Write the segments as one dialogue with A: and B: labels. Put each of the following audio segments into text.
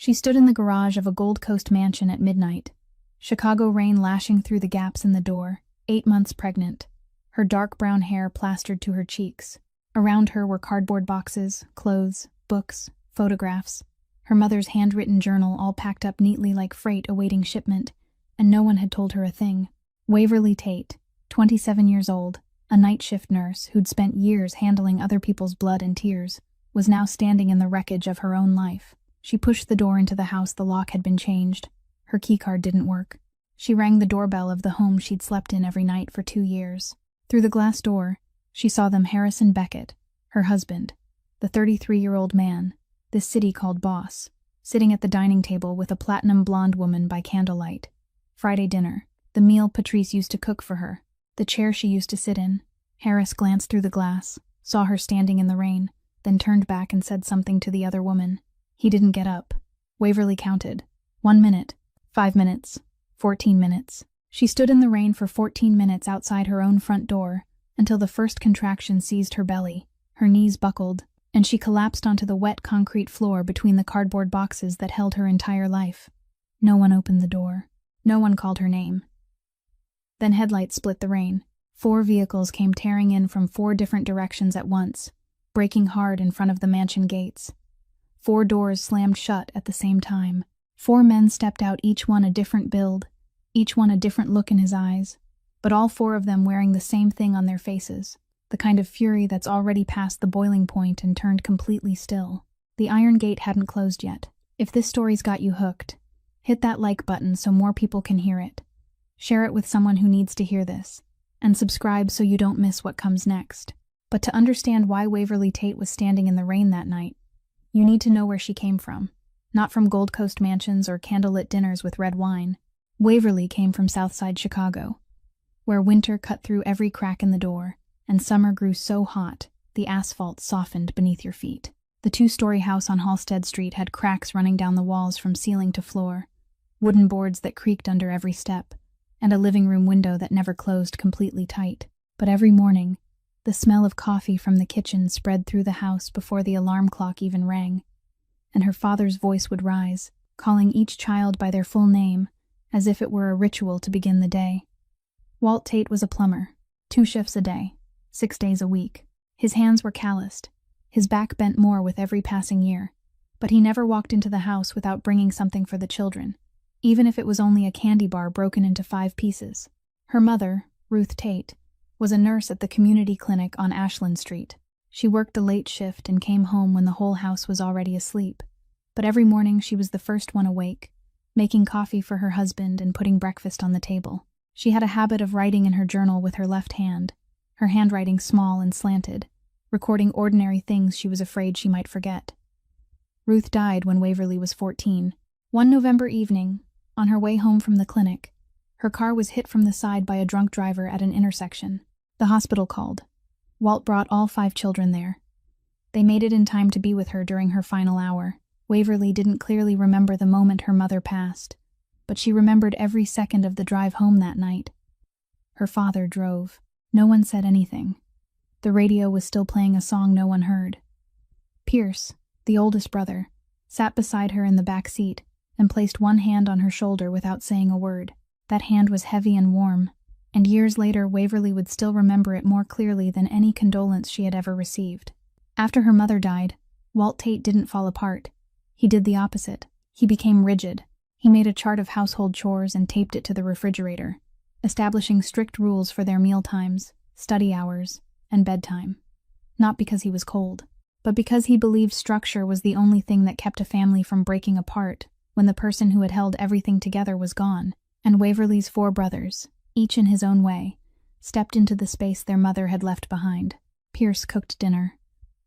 A: She stood in the garage of a Gold Coast mansion at midnight, Chicago rain lashing through the gaps in the door, 8 months pregnant, her dark brown hair plastered to her cheeks. Around her were cardboard boxes, clothes, books, photographs, her mother's handwritten journal all packed up neatly like freight awaiting shipment, and no one had told her a thing. Waverly Tate, 27 years old, a night shift nurse who'd spent years handling other people's blood and tears, was now standing in the wreckage of her own life. She pushed the door into the house. The lock had been changed. Her keycard didn't work. She rang the doorbell of the home she'd slept in every night for 2 years. Through the glass door, she saw them Harrison Beckett, her husband, the 33-year-old man this city called boss, sitting at the dining table with a platinum blonde woman by candlelight. Friday dinner, the meal Patrice used to cook for her, the chair she used to sit in. Harris glanced through the glass, saw her standing in the rain, then turned back and said something to the other woman. He didn't get up. Waverly counted. 1 minute, 5 minutes, 14 minutes. She stood in the rain for 14 minutes outside her own front door, until the first contraction seized her belly, her knees buckled, and she collapsed onto the wet concrete floor between the cardboard boxes that held her entire life. No one opened the door. No one called her name. Then headlights split the rain. 4 vehicles came tearing in from 4 different directions at once, braking hard in front of the mansion gates. 4 doors slammed shut at the same time. 4 men stepped out, each one a different build, each one a different look in his eyes, but all 4 of them wearing the same thing on their faces, the kind of fury that's already passed the boiling point and turned completely still. The iron gate hadn't closed yet. If this story's got you hooked, hit that like button so more people can hear it. Share it with someone who needs to hear this, and subscribe so you don't miss what comes next. But to understand why Waverly Tate was standing in the rain that night, you need to know where she came from. Not from Gold Coast mansions or candlelit dinners with red wine. Waverly came from Southside Chicago, where winter cut through every crack in the door, and summer grew so hot, the asphalt softened beneath your feet. The 2-story house on Halsted Street had cracks running down the walls from ceiling to floor, wooden boards that creaked under every step, and a living room window that never closed completely tight. But every morning, the smell of coffee from the kitchen spread through the house before the alarm clock even rang, and her father's voice would rise, calling each child by their full name, as if it were a ritual to begin the day. Walt Tate was a plumber, 2 shifts a day, 6 days a week. His hands were calloused, his back bent more with every passing year, but he never walked into the house without bringing something for the children, even if it was only a candy bar broken into 5 pieces. Her mother, Ruth Tate, was a nurse at the community clinic on Ashland Street. She worked the late shift and came home when the whole house was already asleep, but every morning she was the first one awake, making coffee for her husband and putting breakfast on the table. She had a habit of writing in her journal with her left hand, her handwriting small and slanted, recording ordinary things she was afraid she might forget. Ruth died when Waverly was 14. One November evening, on her way home from the clinic, her car was hit from the side by a drunk driver at an intersection. The hospital called. Walt brought all 5 children there. They made it in time to be with her during her final hour. Waverly didn't clearly remember the moment her mother passed, but she remembered every second of the drive home that night. Her father drove. No one said anything. The radio was still playing a song no one heard. Pierce, the oldest brother, sat beside her in the back seat and placed one hand on her shoulder without saying a word. That hand was heavy and warm, and years later Waverly would still remember it more clearly than any condolence she had ever received. After her mother died, Walt Tate didn't fall apart. He did the opposite. He became rigid. He made a chart of household chores and taped it to the refrigerator, establishing strict rules for their meal times, study hours, and bedtime. Not because he was cold, but because he believed structure was the only thing that kept a family from breaking apart when the person who had held everything together was gone. And Waverly's 4 brothers, each in his own way, stepped into the space their mother had left behind. Pierce cooked dinner.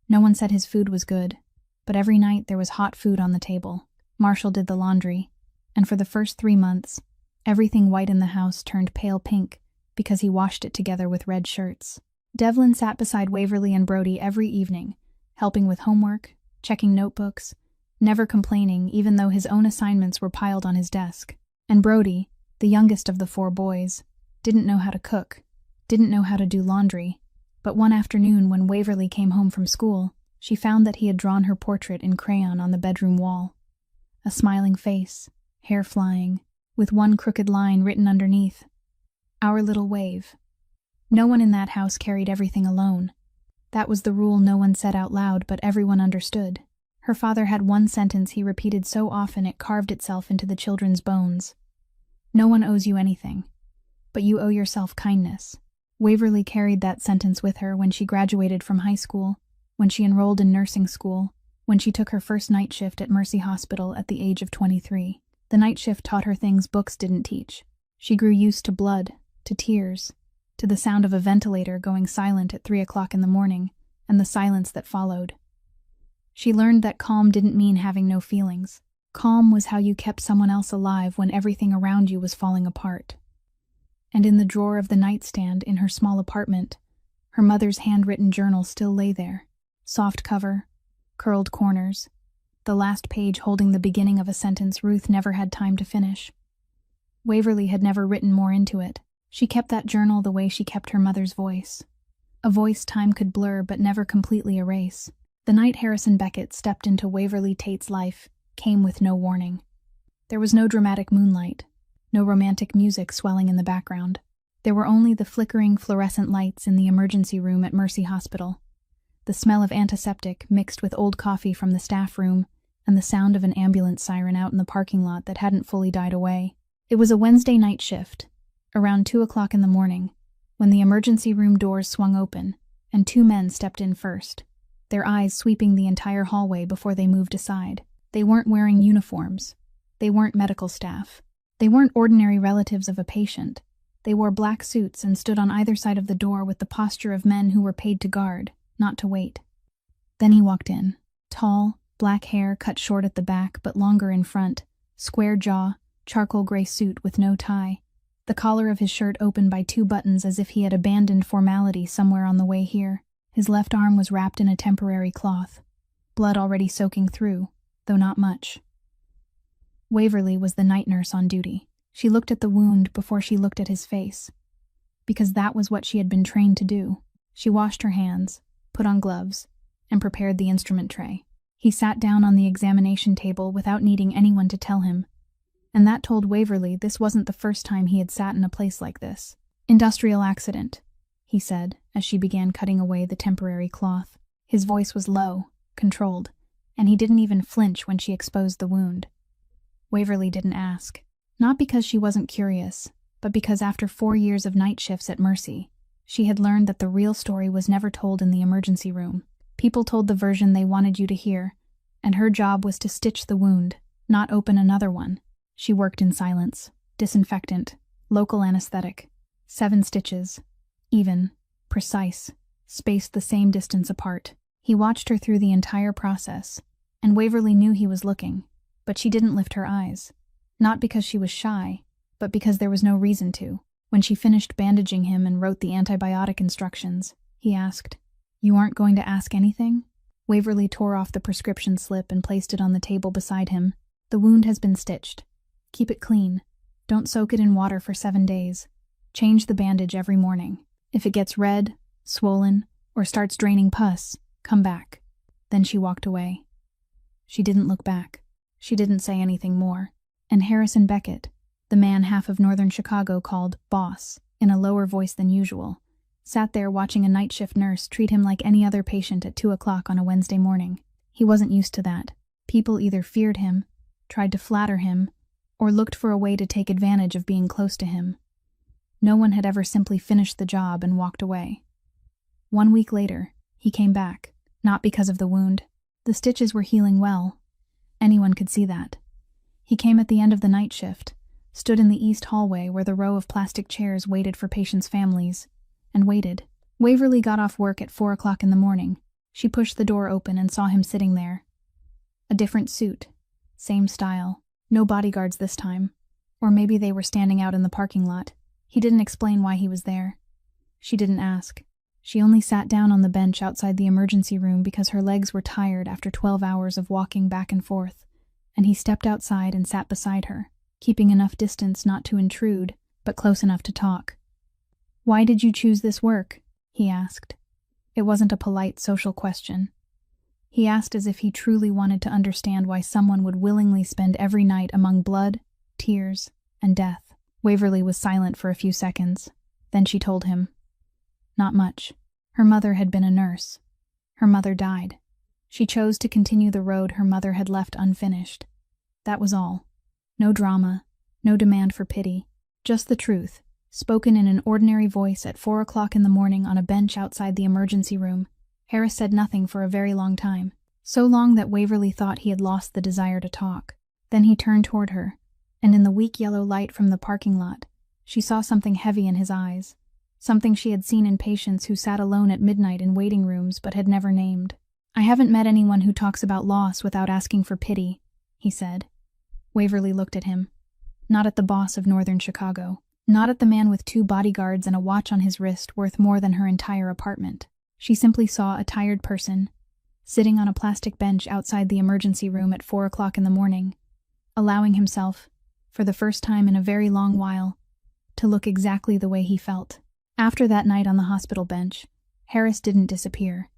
A: No one said his food was good, but every night there was hot food on the table. Marshall did the laundry, and for the first 3 months, everything white in the house turned pale pink because he washed it together with red shirts. Devlin sat beside Waverly and Brody every evening, helping with homework, checking notebooks, never complaining even though his own assignments were piled on his desk. And Brody, the youngest of the 4 boys, didn't know how to cook, didn't know how to do laundry, but one afternoon when Waverly came home from school, she found that he had drawn her portrait in crayon on the bedroom wall. a smiling face, hair flying, with one crooked line written underneath. Our little wave. No one in that house carried everything alone. That was the rule no one said out loud, but everyone understood. Her father had one sentence he repeated so often it carved itself into the children's bones. No one owes you anything, but you owe yourself kindness. Waverly carried that sentence with her when she graduated from high school, when she enrolled in nursing school, when she took her first night shift at Mercy Hospital at the age of 23. The night shift taught her things books didn't teach. She grew used to blood, to tears, to the sound of a ventilator going silent at 3 o'clock in the morning, and the silence that followed. She learned that calm didn't mean having no feelings. Calm was how you kept someone else alive when everything around you was falling apart. And in the drawer of the nightstand in her small apartment, her mother's handwritten journal still lay there. Soft cover, curled corners, the last page holding the beginning of a sentence Ruth never had time to finish. Waverly had never written more into it. She kept that journal the way she kept her mother's voice. A voice time could blur but never completely erase. The night Harrison Beckett stepped into Waverly Tate's life came with no warning. There was no dramatic moonlight, no romantic music swelling in the background. There were only the flickering fluorescent lights in the emergency room at Mercy Hospital, the smell of antiseptic mixed with old coffee from the staff room, and the sound of an ambulance siren out in the parking lot that hadn't fully died away. It was a Wednesday night shift, around 2 o'clock in the morning, when the emergency room doors swung open, and 2 men stepped in first, their eyes sweeping the entire hallway before they moved aside. They weren't wearing uniforms. They weren't medical staff. They weren't ordinary relatives of a patient. They wore black suits and stood on either side of the door with the posture of men who were paid to guard, not to wait. Then he walked in. Tall, black hair cut short at the back but longer in front, square jaw, charcoal gray suit with no tie. The collar of his shirt open by 2 buttons as if he had abandoned formality somewhere on the way here. His left arm was wrapped in a temporary cloth, blood already soaking through, though not much. Waverly was the night nurse on duty. She looked at the wound before she looked at his face, because that was what she had been trained to do. She washed her hands, put on gloves, and prepared the instrument tray. He sat down on the examination table without needing anyone to tell him, and that told Waverly this wasn't the first time he had sat in a place like this. "Industrial accident," he said, as she began cutting away the temporary cloth. His voice was low, controlled, and he didn't even flinch when she exposed the wound. Waverly didn't ask, not because she wasn't curious, but because after 4 years of night shifts at Mercy, she had learned that the real story was never told in the emergency room. People told the version they wanted you to hear, and her job was to stitch the wound, not open another one. She worked in silence. Disinfectant, local anesthetic, 7 stitches, even, precise, spaced the same distance apart. He watched her through the entire process, and Waverly knew he was looking, but she didn't lift her eyes. Not because she was shy, but because there was no reason to. When she finished bandaging him and wrote the antibiotic instructions, he asked, "You aren't going to ask anything?" Waverly tore off the prescription slip and placed it on the table beside him. "The wound has been stitched. Keep it clean. Don't soak it in water for 7 days. Change the bandage every morning. If it gets red, swollen, or starts draining pus, come back." Then she walked away. She didn't look back. She didn't say anything more. And Harrison Beckett, the man half of northern Chicago called Boss, in a lower voice than usual, sat there watching a night shift nurse treat him like any other patient at 2 o'clock on a Wednesday morning. He wasn't used to that. People either feared him, tried to flatter him, or looked for a way to take advantage of being close to him. No one had ever simply finished the job and walked away. 1 week later, he came back, not because of the wound. The stitches were healing well. Anyone could see that. He came at the end of the night shift, stood in the east hallway where the row of plastic chairs waited for patients' families, and waited. Waverly got off work at 4 o'clock in the morning. She pushed the door open and saw him sitting there. A different suit, same style, no bodyguards this time. Or maybe they were standing out in the parking lot. He didn't explain why he was there. She didn't ask. She only sat down on the bench outside the emergency room because her legs were tired after 12 hours of walking back and forth, and he stepped outside and sat beside her, keeping enough distance not to intrude, but close enough to talk. "Why did you choose this work?" he asked. It wasn't a polite social question. He asked as if he truly wanted to understand why someone would willingly spend every night among blood, tears, and death. Waverly was silent for a few seconds. Then she told him. Not much. Her mother had been a nurse. Her mother died. She chose to continue the road her mother had left unfinished. That was all. No drama, no demand for pity. Just the truth, spoken in an ordinary voice at 4 o'clock in the morning on a bench outside the emergency room. Harris said nothing for a very long time. So long that Waverly thought he had lost the desire to talk. Then he turned toward her, and in the weak yellow light from the parking lot, she saw something heavy in his eyes. Something she had seen in patients who sat alone at midnight in waiting rooms but had never named. I haven't met anyone who talks about loss without asking for pity, he said. Waverly looked at him. Not at the boss of northern Chicago. Not at the man with 2 bodyguards and a watch on his wrist worth more than her entire apartment. She simply saw a tired person, sitting on a plastic bench outside the emergency room at 4 o'clock in the morning, allowing himself, for the first time in a very long while, to look exactly the way he felt. After that night on the hospital bench, Harris didn't disappear,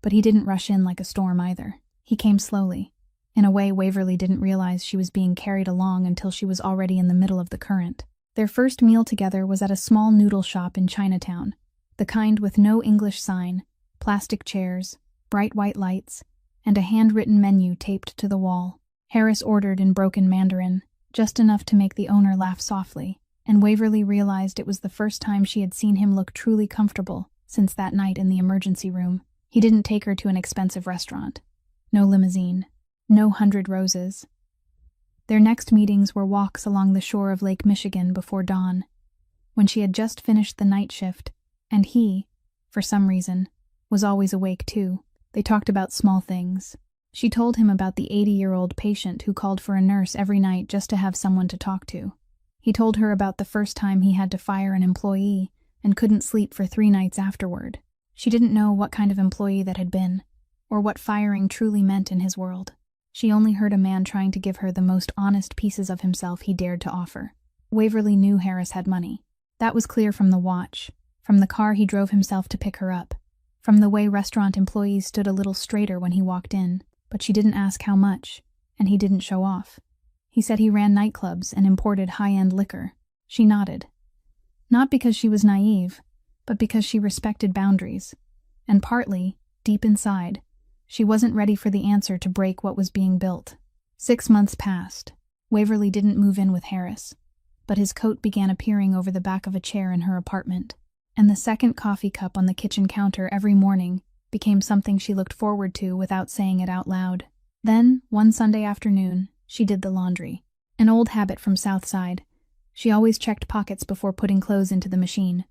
A: but he didn't rush in like a storm either. He came slowly. In a way, Waverly didn't realize she was being carried along until she was already in the middle of the current. Their first meal together was at a small noodle shop in Chinatown, the kind with no English sign, plastic chairs, bright white lights, and a handwritten menu taped to the wall. Harris ordered in broken Mandarin, just enough to make the owner laugh softly, and Waverly realized it was the first time she had seen him look truly comfortable since that night in the emergency room. He didn't take her to an expensive restaurant. No limousine. No 100 roses. Their next meetings were walks along the shore of Lake Michigan before dawn, when she had just finished the night shift, and he, for some reason, was always awake too. They talked about small things. She told him about the 80-year-old patient who called for a nurse every night just to have someone to talk to. He told her about the first time he had to fire an employee and couldn't sleep for 3 nights afterward. She didn't know what kind of employee that had been, or what firing truly meant in his world. She only heard a man trying to give her the most honest pieces of himself he dared to offer. Waverly knew Harris had money. That was clear from the watch, from the car he drove himself to pick her up, from the way restaurant employees stood a little straighter when he walked in, but she didn't ask how much, and he didn't show off. He said he ran nightclubs and imported high-end liquor. She nodded. Not because she was naive, but because she respected boundaries, and partly, deep inside, she wasn't ready for the answer to break what was being built. 6 months passed. Waverly didn't move in with Harris, but his coat began appearing over the back of a chair in her apartment, and the second coffee cup on the kitchen counter every morning became something she looked forward to without saying it out loud. Then, one Sunday afternoon, she did the laundry. An old habit from Southside. She always checked pockets before putting clothes into the machine.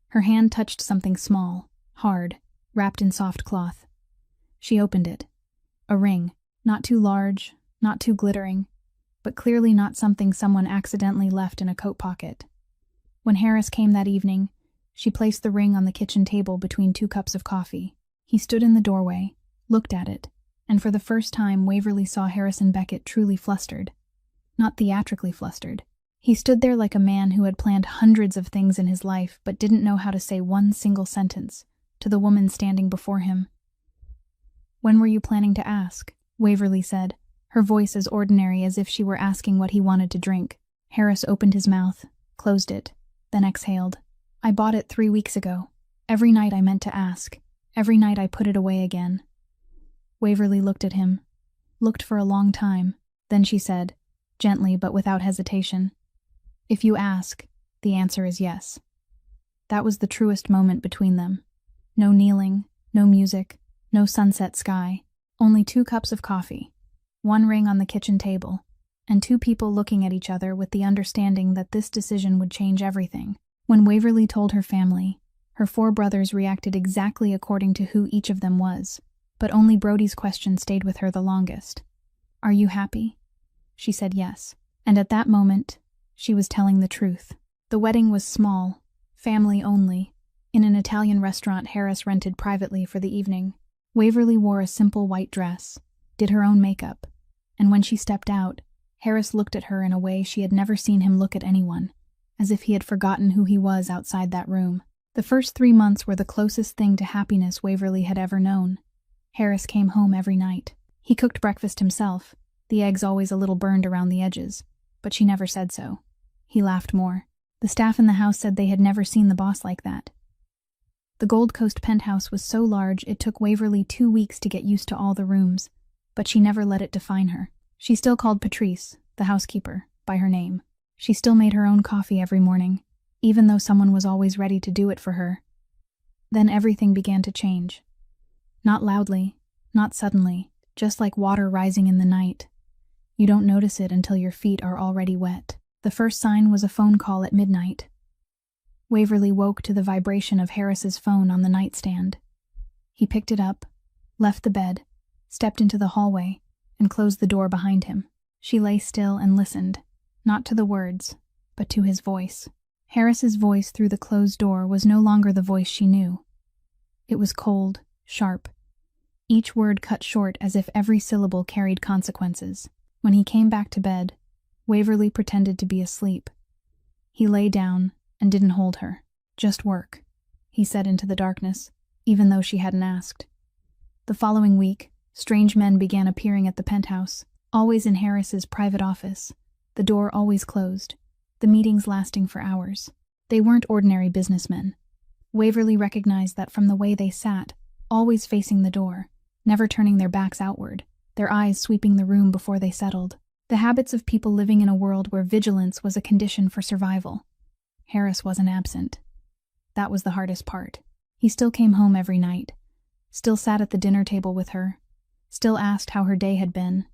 A: Her hand touched something small, hard, wrapped in soft cloth. She opened it. A ring, not too large, not too glittering, but clearly not something someone accidentally left in a coat pocket. When Harris came that evening, she placed the ring on the kitchen table between 2 cups of coffee. He stood in the doorway, looked at it, and for the first time Waverly saw Harrison Beckett truly flustered. Not theatrically flustered. He stood there like a man who had planned hundreds of things in his life but didn't know how to say one single sentence to the woman standing before him. "When were you planning to ask?" Waverly said, her voice as ordinary as if she were asking what he wanted to drink. Harris opened his mouth, closed it, then exhaled. "I bought it 3 weeks ago. Every night I meant to ask. Every night I put it away again." Waverly looked at him, looked for a long time. Then she said, gently but without hesitation, "If you ask, the answer is yes." That was the truest moment between them. No kneeling, no music, no sunset sky, only 2 cups of coffee, 1 ring on the kitchen table, and 2 people looking at each other with the understanding that this decision would change everything. When Waverly told her family, her 4 brothers reacted exactly according to who each of them was, but only Brody's question stayed with her the longest. "Are you happy?" She said yes, and at that moment, she was telling the truth. The wedding was small, family only, in an Italian restaurant Harris rented privately for the evening. Waverly wore a simple white dress, did her own makeup, and when she stepped out, Harris looked at her in a way she had never seen him look at anyone, as if he had forgotten who he was outside that room. The first 3 months were the closest thing to happiness Waverly had ever known. Harris came home every night. He cooked breakfast himself, the eggs always a little burned around the edges, but she never said so. He laughed more. The staff in the house said they had never seen the boss like that. The Gold Coast penthouse was so large it took Waverly 2 weeks to get used to all the rooms, but she never let it define her. She still called Patrice, the housekeeper, by her name. She still made her own coffee every morning, even though someone was always ready to do it for her. Then everything began to change. Not loudly, not suddenly, just like water rising in the night. You don't notice it until your feet are already wet. The first sign was a phone call at midnight. Waverly woke to the vibration of Harris's phone on the nightstand. He picked it up, left the bed, stepped into the hallway, and closed the door behind him. She lay still and listened, not to the words, but to his voice. Harris's voice through the closed door was no longer the voice she knew. It was cold, sharp. Each word cut short as if every syllable carried consequences. When he came back to bed, Waverly pretended to be asleep. He lay down and didn't hold her. "Just work," he said into the darkness, even though she hadn't asked. The following week, strange men began appearing at the penthouse, always in Harris's private office, the door always closed, the meetings lasting for hours. They weren't ordinary businessmen. Waverly recognized that from the way they sat, always facing the door, never turning their backs outward, their eyes sweeping the room before they settled. The habits of people living in a world where vigilance was a condition for survival. Harris wasn't absent. That was the hardest part. He still came home every night, still sat at the dinner table with her, still asked how her day had been.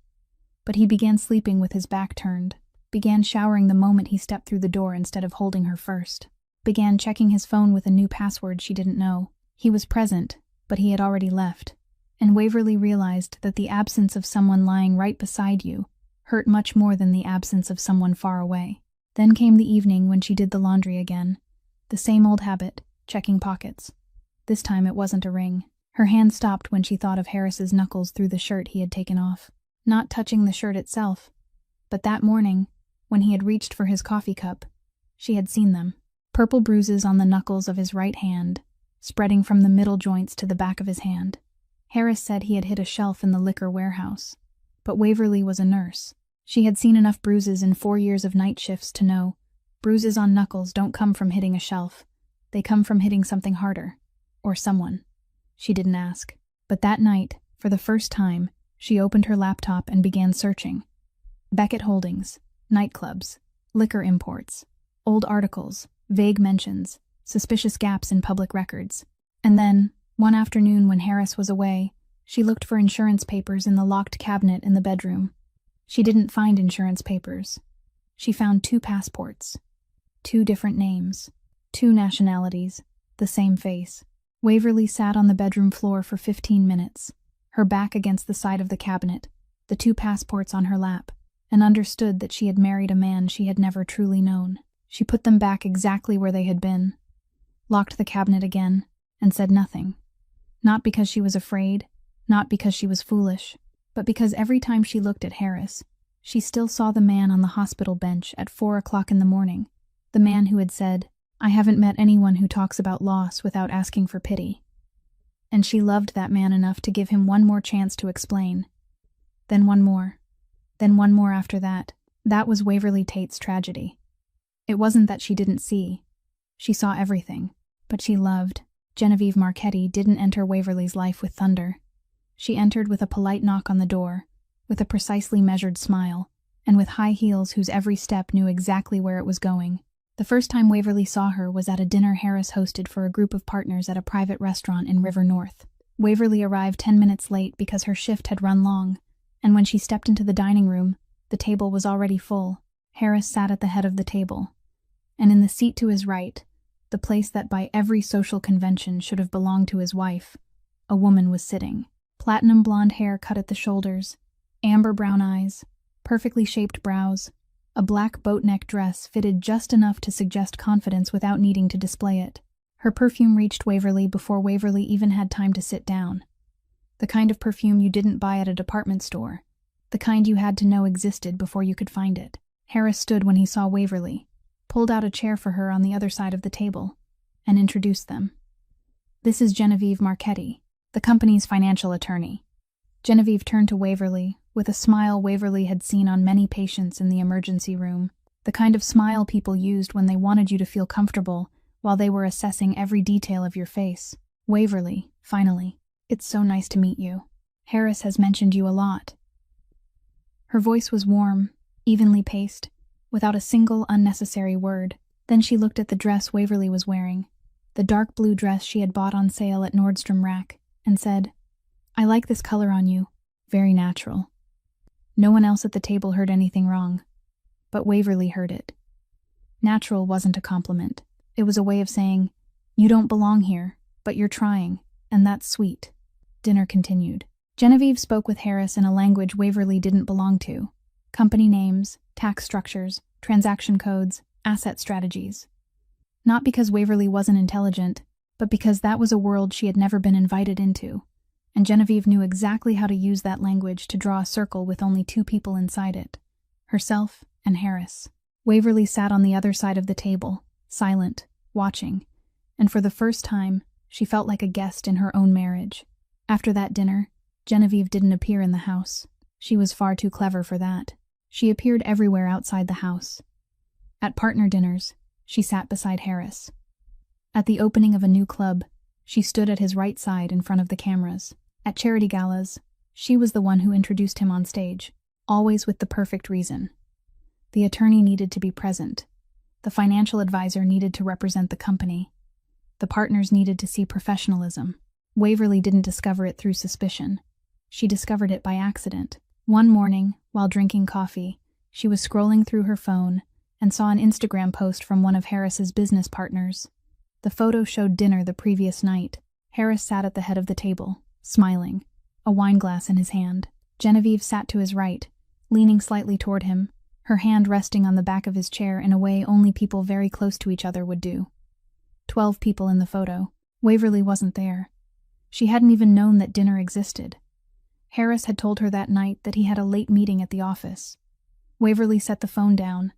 A: But he began sleeping with his back turned, began showering the moment he stepped through the door instead of holding her first, began checking his phone with a new password she didn't know. He was present, but he had already left, and Waverly realized that the absence of someone lying right beside you hurt much more than the absence of someone far away. Then came the evening when she did the laundry again. The same old habit, checking pockets. This time it wasn't a ring. Her hand stopped when she thought of Harris's knuckles through the shirt he had taken off. Not touching the shirt itself, but that morning, when he had reached for his coffee cup, she had seen them. Purple bruises on the knuckles of his right hand, spreading from the middle joints to the back of his hand. Harris said he had hit a shelf in the liquor warehouse, but Waverly was a nurse. She had seen enough bruises in 4 years of night shifts to know bruises on knuckles don't come from hitting a shelf. They come from hitting something harder. Or someone. She didn't ask. But that night, for the first time, she opened her laptop and began searching. Beckett Holdings, nightclubs, liquor imports, old articles, vague mentions, suspicious gaps in public records. And then, one afternoon when Harris was away, she looked for insurance papers in the locked cabinet in the bedroom. She didn't find insurance papers. She found 2 passports. 2 different names. 2 nationalities. The same face. Waverly sat on the bedroom floor for 15 minutes, her back against the side of the cabinet, the 2 passports on her lap, and understood that she had married a man she had never truly known. She put them back exactly where they had been, locked the cabinet again, and said nothing. Not because she was afraid, not because she was foolish, but because every time she looked at Harris, she still saw the man on the hospital bench at 4 o'clock in the morning, the man who had said, "I haven't met anyone who talks about loss without asking for pity." And she loved that man enough to give him one more chance to explain. Then one more. Then one more after that. That was Waverly Tate's tragedy. It wasn't that she didn't see. She saw everything. But she loved. Genevieve Marchetti didn't enter Waverly's life with thunder. She entered with a polite knock on the door, with a precisely measured smile, and with high heels whose every step knew exactly where it was going. The first time Waverly saw her was at a dinner Harris hosted for a group of partners at a private restaurant in River North. Waverly arrived 10 minutes late because her shift had run long, and when she stepped into the dining room, the table was already full. Harris sat at the head of the table, and in the seat to his right, the place that by every social convention should have belonged to his wife, a woman was sitting. Platinum blonde hair cut at the shoulders, amber brown eyes, perfectly shaped brows, a black boat-neck dress fitted just enough to suggest confidence without needing to display it. Her perfume reached Waverly before Waverly even had time to sit down. The kind of perfume you didn't buy at a department store, the kind you had to know existed before you could find it. Harris stood when he saw Waverly, pulled out a chair for her on the other side of the table, and introduced them. "This is Genevieve Marchetti, the company's financial attorney. Genevieve turned to Waverly, with a smile Waverly had seen on many patients in the emergency room, the kind of smile people used when they wanted you to feel comfortable while they were assessing every detail of your face. Waverly, finally. It's so nice to meet you. Harris has mentioned you a lot. Her voice was warm, evenly paced, without a single unnecessary word. Then she looked at the dress Waverly was wearing, the dark blue dress she had bought on sale at Nordstrom Rack, and said, "I like this color on you. Very natural." No one else at the table heard anything wrong, but Waverly heard it. Natural wasn't a compliment. It was a way of saying, "You don't belong here, but you're trying, and that's sweet." Dinner continued. Genevieve spoke with Harris in a language Waverly didn't belong to. Company names, tax structures, transaction codes, asset strategies. Not because Waverly wasn't intelligent, but because that was a world she had never been invited into, and Genevieve knew exactly how to use that language to draw a circle with only two people inside it, herself and Harris. Waverly sat on the other side of the table, silent, watching, and for the first time, she felt like a guest in her own marriage. After that dinner, Genevieve didn't appear in the house. She was far too clever for that. She appeared everywhere outside the house. At partner dinners, she sat beside Harris. At the opening of a new club, she stood at his right side in front of the cameras. At charity galas, she was the one who introduced him on stage, always with the perfect reason. The attorney needed to be present. The financial advisor needed to represent the company. The partners needed to see professionalism. Waverly didn't discover it through suspicion. She discovered it by accident. One morning, while drinking coffee, she was scrolling through her phone and saw an Instagram post from one of Harris's business partners. The photo showed dinner the previous night. Harris sat at the head of the table, smiling, a wine glass in his hand. Genevieve sat to his right, leaning slightly toward him, her hand resting on the back of his chair in a way only people very close to each other would do. 12 people in the photo. Waverly wasn't there. She hadn't even known that dinner existed. Harris had told her that night that he had a late meeting at the office. Waverly set the phone down,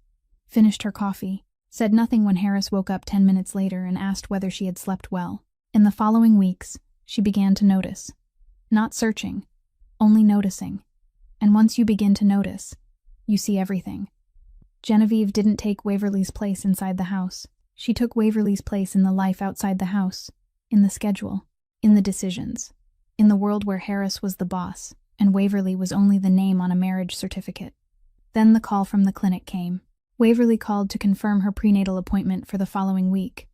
A: finished her coffee, said nothing when Harris woke up 10 minutes later and asked whether she had slept well. In the following weeks, she began to notice. Not searching, only noticing. And once you begin to notice, you see everything. Genevieve didn't take Waverly's place inside the house. She took Waverly's place in the life outside the house, in the schedule, in the decisions, in the world where Harris was the boss, and Waverly was only the name on a marriage certificate. Then the call from the clinic came. Waverly called to confirm her prenatal appointment for the following week,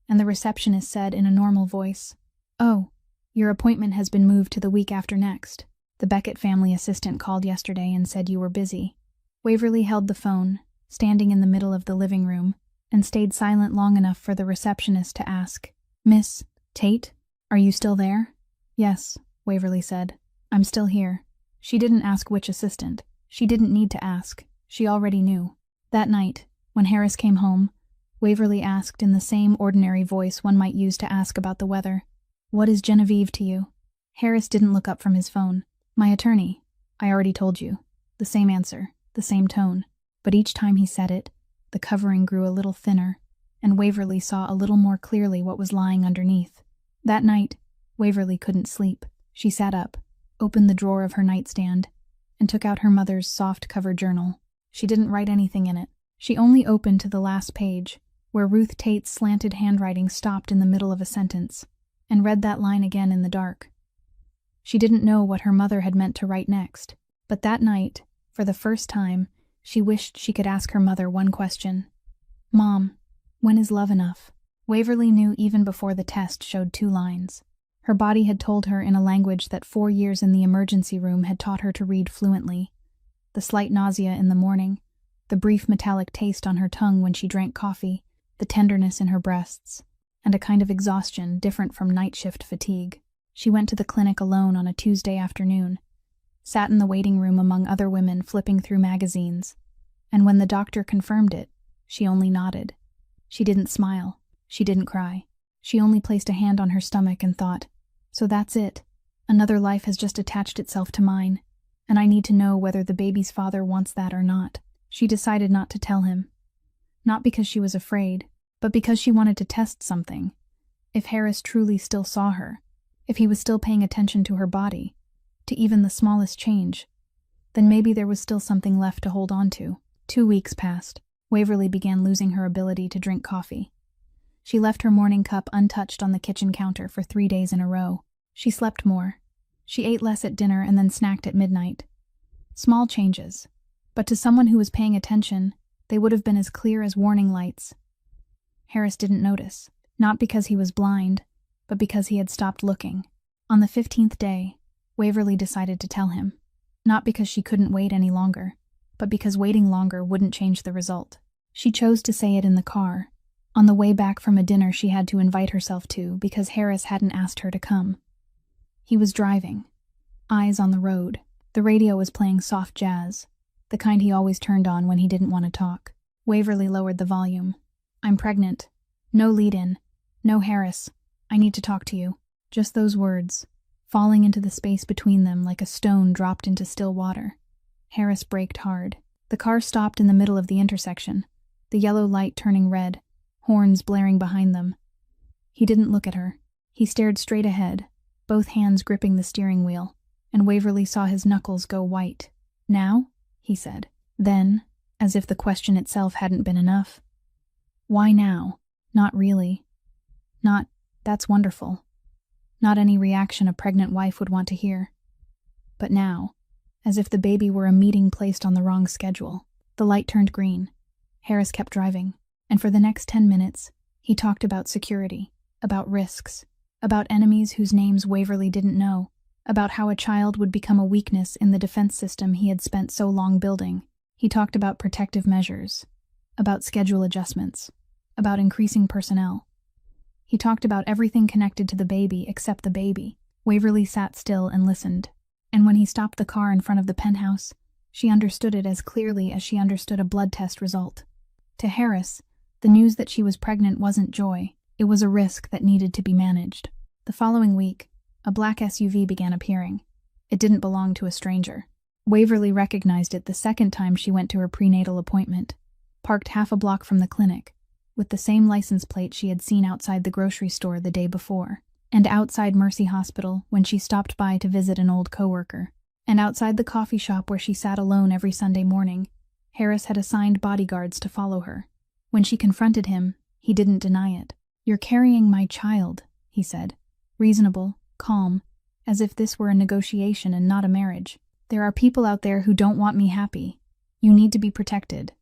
A: and the receptionist said in a normal voice, "Oh, your appointment has been moved to the week after next. The Beckett family assistant called yesterday and said you were busy." Waverly held the phone, standing in the middle of the living room, and stayed silent long enough for the receptionist to ask, "Miss Tate, are you still there?" "Yes," Waverly said. "I'm still here." She didn't ask which assistant. She didn't need to ask. She already knew. That night, when Harris came home, Waverly asked in the same ordinary voice one might use to ask about the weather, "What is Genevieve to you?" Harris didn't look up from his phone. "My attorney. I already told you." The same answer, the same tone. But each time he said it, the covering grew a little thinner, and Waverly saw a little more clearly what was lying underneath. That night, Waverly couldn't sleep. She sat up, opened the drawer of her nightstand, and took out her mother's soft-cover journal. She didn't write anything in it. She only opened to the last page, where Ruth Tate's slanted handwriting stopped in the middle of a sentence, and read that line again in the dark. She didn't know what her mother had meant to write next, but that night, for the first time, she wished she could ask her mother one question. "Mom, when is love enough?" Waverly knew even before the test showed 2 lines. Her body had told her in a language that 4 years in the emergency room had taught her to read fluently. The slight nausea in the morning, the brief metallic taste on her tongue when she drank coffee, the tenderness in her breasts, and a kind of exhaustion different from night shift fatigue. She went to the clinic alone on a Tuesday afternoon, sat in the waiting room among other women flipping through magazines, and when the doctor confirmed it, she only nodded. She didn't smile. She didn't cry. She only placed a hand on her stomach and thought, "So that's it. Another life has just attached itself to mine, and I need to know whether the baby's father wants that or not." She decided not to tell him. Not because she was afraid, but because she wanted to test something. If Harris truly still saw her, if he was still paying attention to her body, to even the smallest change, then maybe there was still something left to hold on to. 2 weeks passed. Waverly began losing her ability to drink coffee. She left her morning cup untouched on the kitchen counter for 3 days in a row. She slept more. She ate less at dinner and then snacked at midnight. Small changes, but to someone who was paying attention, they would have been as clear as warning lights. Harris didn't notice, not because he was blind, but because he had stopped looking. On the 15th day, Waverly decided to tell him, not because she couldn't wait any longer, but because waiting longer wouldn't change the result. She chose to say it in the car, on the way back from a dinner she had to invite herself to because Harris hadn't asked her to come. He was driving, eyes on the road. The radio was playing soft jazz, the kind he always turned on when he didn't want to talk. Waverly lowered the volume. "I'm pregnant. No lead-in. No Harris. I need to talk to you." Just those words, falling into the space between them like a stone dropped into still water. Harris braked hard. The car stopped in the middle of the intersection, the yellow light turning red, horns blaring behind them. He didn't look at her. He stared straight ahead, both hands gripping the steering wheel, and Waverly saw his knuckles go white. "Now?" he said. Then, as if the question itself hadn't been enough, "Why now? Not really. Not, that's wonderful. Not any reaction a pregnant wife would want to hear. But now, as if the baby were a meeting placed on the wrong schedule." The light turned green. Harris kept driving, and for the next 10 minutes, he talked about security, about risks, about enemies whose names Waverly didn't know, about how a child would become a weakness in the defense system he had spent so long building. He talked about protective measures, about schedule adjustments, about increasing personnel. He talked about everything connected to the baby except the baby. Waverly sat still and listened, and when he stopped the car in front of the penthouse, she understood it as clearly as she understood a blood test result. To Harris, the news that she was pregnant wasn't joy, it was a risk that needed to be managed. The following week, a black SUV began appearing. It didn't belong to a stranger. Waverly recognized it the second time she went to her prenatal appointment, parked half a block from the clinic, with the same license plate she had seen outside the grocery store the day before, and outside Mercy Hospital when she stopped by to visit an old coworker, and outside the coffee shop where she sat alone every Sunday morning. Harris had assigned bodyguards to follow her. When she confronted him, he didn't deny it. "You're carrying my child," he said, reasonable, calm, as if this were a negotiation and not a marriage. "There are people out there who don't want me happy. You need to be protected."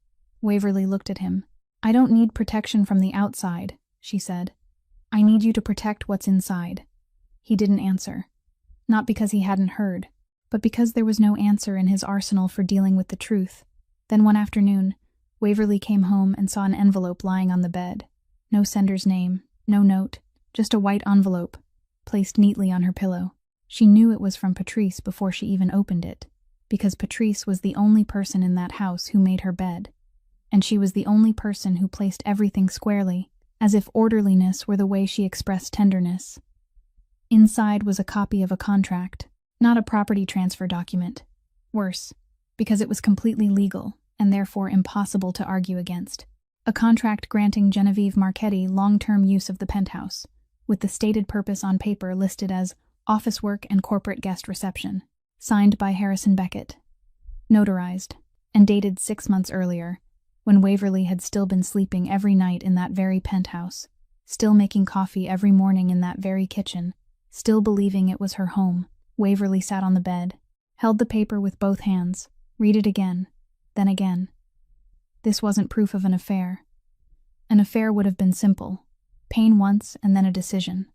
A: Waverly looked at him. "I don't need protection from the outside," she said. "I need you to protect what's inside." He didn't answer. Not because he hadn't heard, but because there was no answer in his arsenal for dealing with the truth. Then one afternoon, Waverly came home and saw an envelope lying on the bed. No sender's name, no note, just a white envelope, placed neatly on her pillow. She knew it was from Patrice before she even opened it, because Patrice was the only person in that house who made her bed, and she was the only person who placed everything squarely, as if orderliness were the way she expressed tenderness. Inside was a copy of a contract, not a property transfer document. Worse, because it was completely legal and therefore impossible to argue against. A contract granting Genevieve Marchetti long-term use of the penthouse, with the stated purpose on paper listed as office work and corporate guest reception, signed by Harrison Beckett, notarized, and dated 6 months earlier, when Waverly had still been sleeping every night in that very penthouse, still making coffee every morning in that very kitchen, still believing it was her home. Waverly sat on the bed, held the paper with both hands, read it again, then again. This wasn't proof of an affair. An affair would have been simple, pain once and then a decision.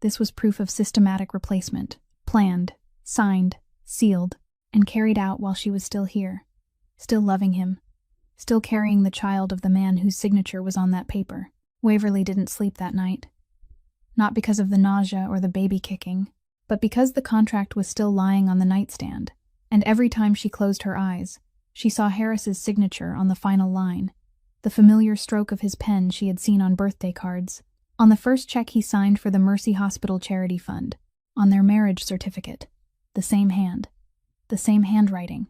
A: This was proof of systematic replacement, planned, signed, sealed, and carried out while she was still here, still loving him, still carrying the child of the man whose signature was on that paper. Waverly didn't sleep that night. Not because of the nausea or the baby kicking, but because the contract was still lying on the nightstand, and every time she closed her eyes, she saw Harris's signature on the final line, the familiar stroke of his pen she had seen on birthday cards, on the first check he signed for the Mercy Hospital Charity Fund, on their marriage certificate, the same hand, the same handwriting,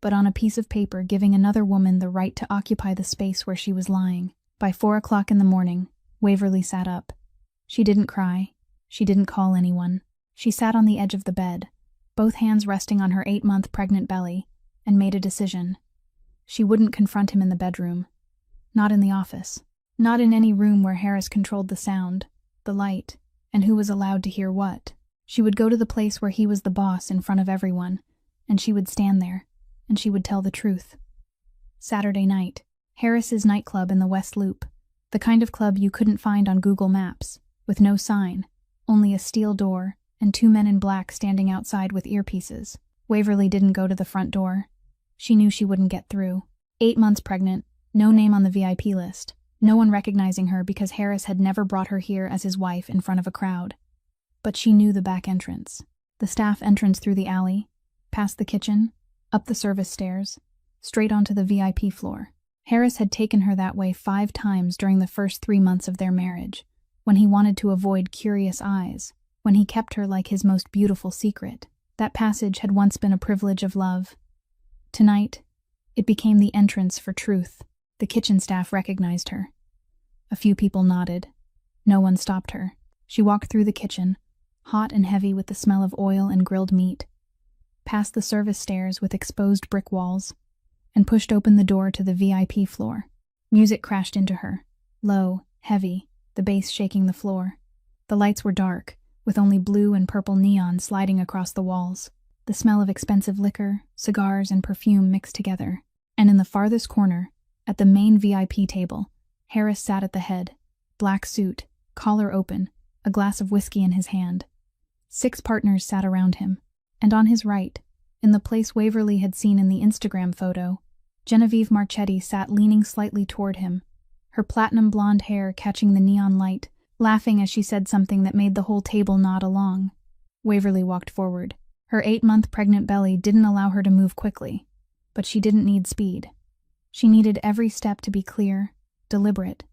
A: but on a piece of paper giving another woman the right to occupy the space where she was lying. By 4 o'clock in the morning, Waverly sat up. She didn't cry. She didn't call anyone. She sat on the edge of the bed, both hands resting on her 8-month pregnant belly, and made a decision. She wouldn't confront him in the bedroom. Not in the office. Not in any room where Harris controlled the sound, the light, and who was allowed to hear what. She would go to the place where he was the boss in front of everyone, and she would stand there, and she would tell the truth. Saturday night. Harris's nightclub in the West Loop. The kind of club you couldn't find on Google Maps, with no sign, only a steel door, and 2 men in black standing outside with earpieces. Waverly didn't go to the front door. She knew she wouldn't get through. 8 months pregnant, no name on the VIP list, no one recognizing her because Harris had never brought her here as his wife in front of a crowd. But she knew the back entrance. The staff entrance through the alley, past the kitchen, up the service stairs, straight onto the VIP floor. Harris had taken her that way 5 times during the first 3 months of their marriage, when he wanted to avoid curious eyes, when he kept her like his most beautiful secret. That passage had once been a privilege of love. Tonight, it became the entrance for truth. The kitchen staff recognized her. A few people nodded. No one stopped her. She walked through the kitchen, hot and heavy with the smell of oil and grilled meat, past the service stairs with exposed brick walls, and pushed open the door to the VIP floor. Music crashed into her, low, heavy, the bass shaking the floor. The lights were dark, with only blue and purple neon sliding across the walls. The smell of expensive liquor, cigars, and perfume mixed together. And in the farthest corner, at the main VIP table, Harris sat at the head, black suit, collar open, a glass of whiskey in his hand. 6 partners sat around him, and on his right, in the place Waverly had seen in the Instagram photo, Genevieve Marchetti sat leaning slightly toward him, her platinum blonde hair catching the neon light, laughing as she said something that made the whole table nod along. Waverly walked forward. Her 8-month pregnant belly didn't allow her to move quickly, but she didn't need speed. She needed every step to be clear, deliberate,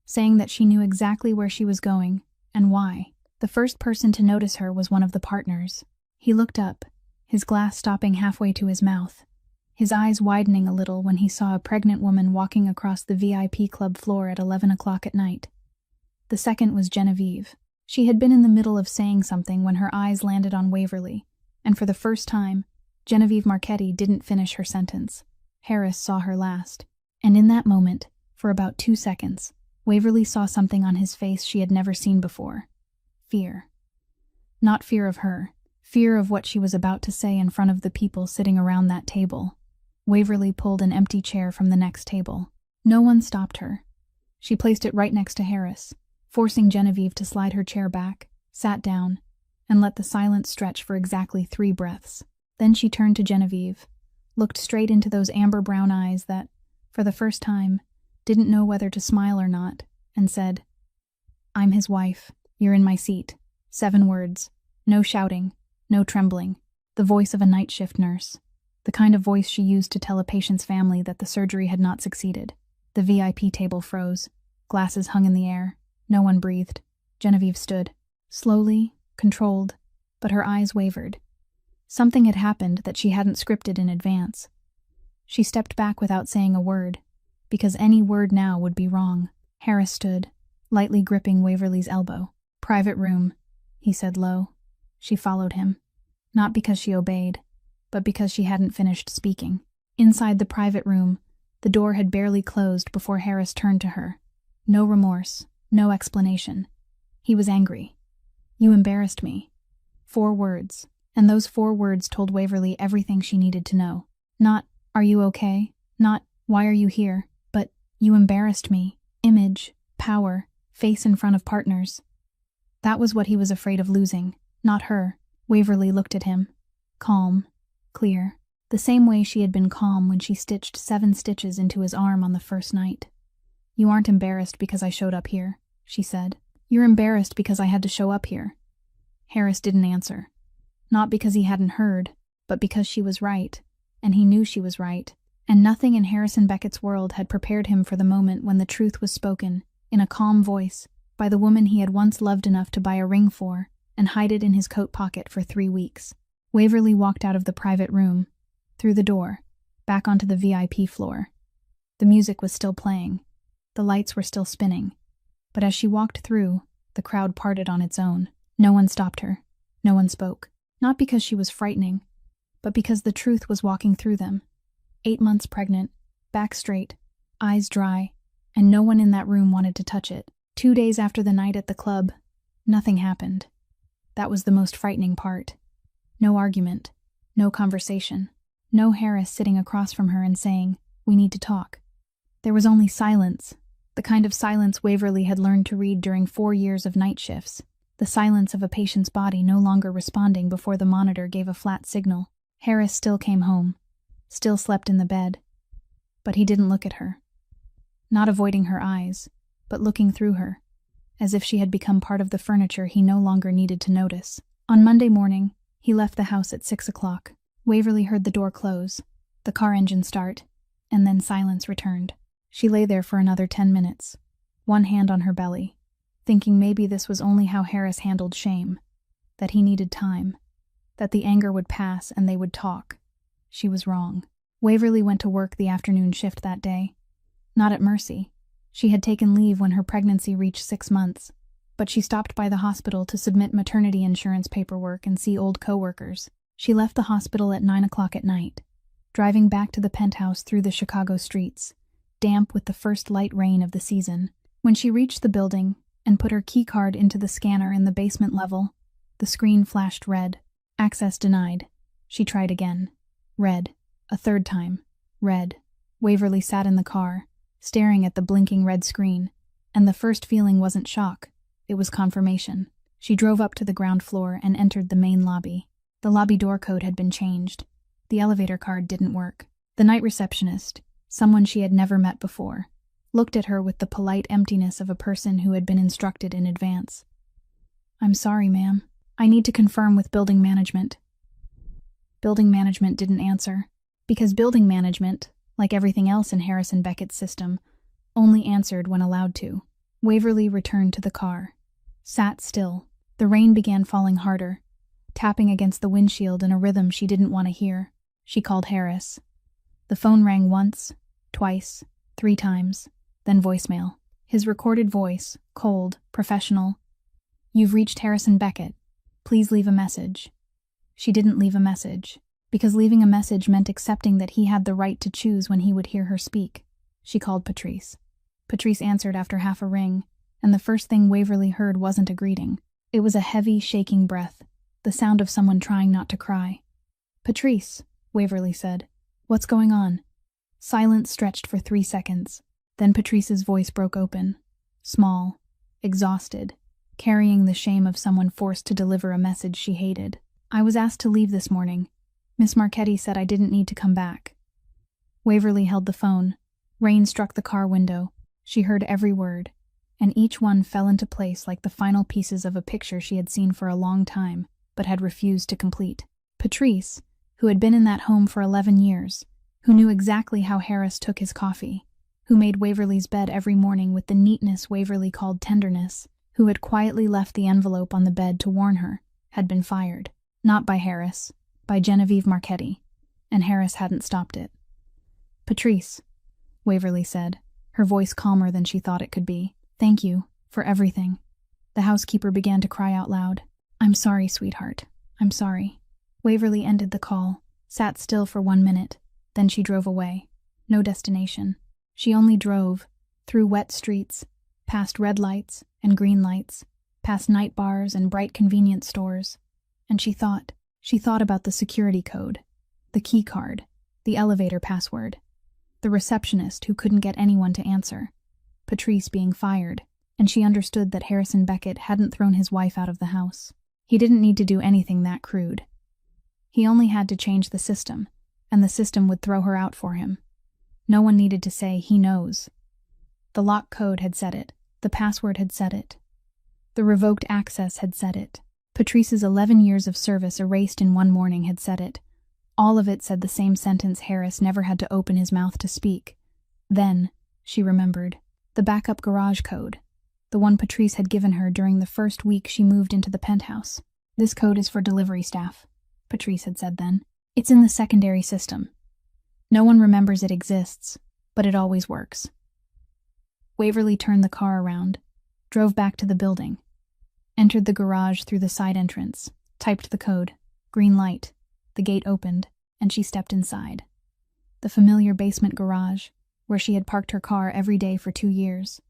A: saying that she knew exactly where she was going and why. The first person to notice her was one of the partners. He looked up, his glass stopping halfway to his mouth, his eyes widening a little when he saw a pregnant woman walking across the VIP club floor at 11 o'clock at night. The second was Genevieve. She had been in the middle of saying something when her eyes landed on Waverly, and for the first time, Genevieve Marchetti didn't finish her sentence. Harris saw her last, and in that moment, for about 2 seconds, Waverly saw something on his face she had never seen before. Fear. Not fear of her, fear of what she was about to say in front of the people sitting around that table. Waverly pulled an empty chair from the next table. No one stopped her. She placed it right next to Harris, forcing Genevieve to slide her chair back, sat down, and let the silence stretch for exactly 3 breaths. Then she turned to Genevieve, looked straight into those amber brown eyes that, for the first time, didn't know whether to smile or not, and said, "I'm his wife. You're in my seat." 7 words. No shouting, no trembling. The voice of a night shift nurse. The kind of voice she used to tell a patient's family that the surgery had not succeeded. The VIP table froze. Glasses hung in the air. No one breathed. Genevieve stood. Slowly, controlled, but her eyes wavered. Something had happened that she hadn't scripted in advance. She stepped back without saying a word, because any word now would be wrong. Harris stood, lightly gripping Waverly's elbow. "Private room," he said low. She followed him, not because she obeyed, but because she hadn't finished speaking. Inside the private room, the door had barely closed before Harris turned to her. No remorse, no explanation. He was angry. "You embarrassed me." 4 words, and those 4 words told Waverly everything she needed to know. Not, "Are you okay?" Not, "Why are you here?" But, "You embarrassed me." Image, power, face in front of partners. That was what he was afraid of losing, not her. Waverly looked at him. Calm, clear, the same way she had been calm when she stitched 7 stitches into his arm on the first night. "You aren't embarrassed because I showed up here," she said. "You're embarrassed because I had to show up here." Harris didn't answer. Not because he hadn't heard, but because she was right, and he knew she was right, and nothing in Harrison Beckett's world had prepared him for the moment when the truth was spoken, in a calm voice, by the woman he had once loved enough to buy a ring for and hide it in his coat pocket for 3 weeks. Waverly walked out of the private room, through the door, back onto the VIP floor. The music was still playing. The lights were still spinning. But as she walked through, the crowd parted on its own. No one stopped her. No one spoke. Not because she was frightening, but because the truth was walking through them. 8 months pregnant, back straight, eyes dry, and no one in that room wanted to touch it. 2 days after the night at the club, nothing happened. That was the most frightening part. No argument, no conversation, no Harris sitting across from her and saying, "We need to talk." There was only silence, the kind of silence Waverly had learned to read during 4 years of night shifts, the silence of a patient's body no longer responding before the monitor gave a flat signal. Harris still came home, still slept in the bed, but he didn't look at her. Not avoiding her eyes, but looking through her, as if she had become part of the furniture he no longer needed to notice. On Monday morning, he left the house at 6 o'clock. Waverly heard the door close, the car engine start, and then silence returned. She lay there for another 10 minutes, one hand on her belly, thinking maybe this was only how Harris handled shame, that he needed time, that the anger would pass and they would talk. She was wrong. Waverly went to work the afternoon shift that day. Not at Mercy. She had taken leave when her pregnancy reached 6 months, but she stopped by the hospital to submit maternity insurance paperwork and see old coworkers. She left the hospital at 9 o'clock at night, driving back to the penthouse through the Chicago streets, damp with the first light rain of the season. When she reached the building and put her keycard into the scanner in the basement level, the screen flashed red. Access denied. She tried again. Red. A third time. Red. Waverly sat in the car, staring at the blinking red screen, and the first feeling wasn't shock, it was confirmation. She drove up to the ground floor and entered the main lobby. The lobby door code had been changed. The elevator card didn't work. The night receptionist, someone she had never met before, looked at her with the polite emptiness of a person who had been instructed in advance. "I'm sorry, ma'am. I need to confirm with building management." Building management didn't answer, because building management, like everything else in Harrison Beckett's system, only answered when allowed to. Waverly returned to the car, sat still. The rain began falling harder, tapping against the windshield in a rhythm she didn't want to hear. She called Harris. The phone rang once, twice, 3 times, then voicemail. His recorded voice, cold, professional. "You've reached Harrison Beckett. Please leave a message." She didn't leave a message, because leaving a message meant accepting that he had the right to choose when he would hear her speak. She called Patrice. Patrice answered after half a ring, and the first thing Waverly heard wasn't a greeting. It was a heavy, shaking breath, the sound of someone trying not to cry. "Patrice," Waverly said. "What's going on?" Silence stretched for 3 seconds. Then Patrice's voice broke open, small, exhausted, carrying the shame of someone forced to deliver a message she hated. "I was asked to leave this morning. Miss Marchetti said I didn't need to come back." Waverly held the phone. Rain struck the car window. She heard every word, and each one fell into place like the final pieces of a picture she had seen for a long time, but had refused to complete. Patrice, who had been in that home for 11 years, who knew exactly how Harris took his coffee, who made Waverly's bed every morning with the neatness Waverly called tenderness, who had quietly left the envelope on the bed to warn her, had been fired. Not by Harris, by Genevieve Marchetti, and Harris hadn't stopped it. "Patrice," Waverly said, her voice calmer than she thought it could be. "Thank you, for everything." The housekeeper began to cry out loud. "I'm sorry, sweetheart. I'm sorry." Waverly ended the call, sat still for 1 minute, then she drove away. No destination. She only drove, through wet streets, past red lights and green lights, past night bars and bright convenience stores. And she thought about the security code, the key card, the elevator password, the receptionist who couldn't get anyone to answer, Patrice being fired, and she understood that Harrison Beckett hadn't thrown his wife out of the house. He didn't need to do anything that crude. He only had to change the system, and the system would throw her out for him. No one needed to say, "He knows." The lock code had said it. The password had said it. The revoked access had said it. Patrice's 11 years of service erased in one morning had said it. All of it said the same sentence Harris never had to open his mouth to speak. Then, she remembered, the backup garage code, the one Patrice had given her during the first week she moved into the penthouse. "This code is for delivery staff," Patrice had said then. "It's in the secondary system. No one remembers it exists, but it always works." Waverly turned the car around, drove back to the building. entered the garage through the side entrance, typed the code, green light. The gate opened, and she stepped inside. The familiar basement garage, where she had parked her car every day for 2 years.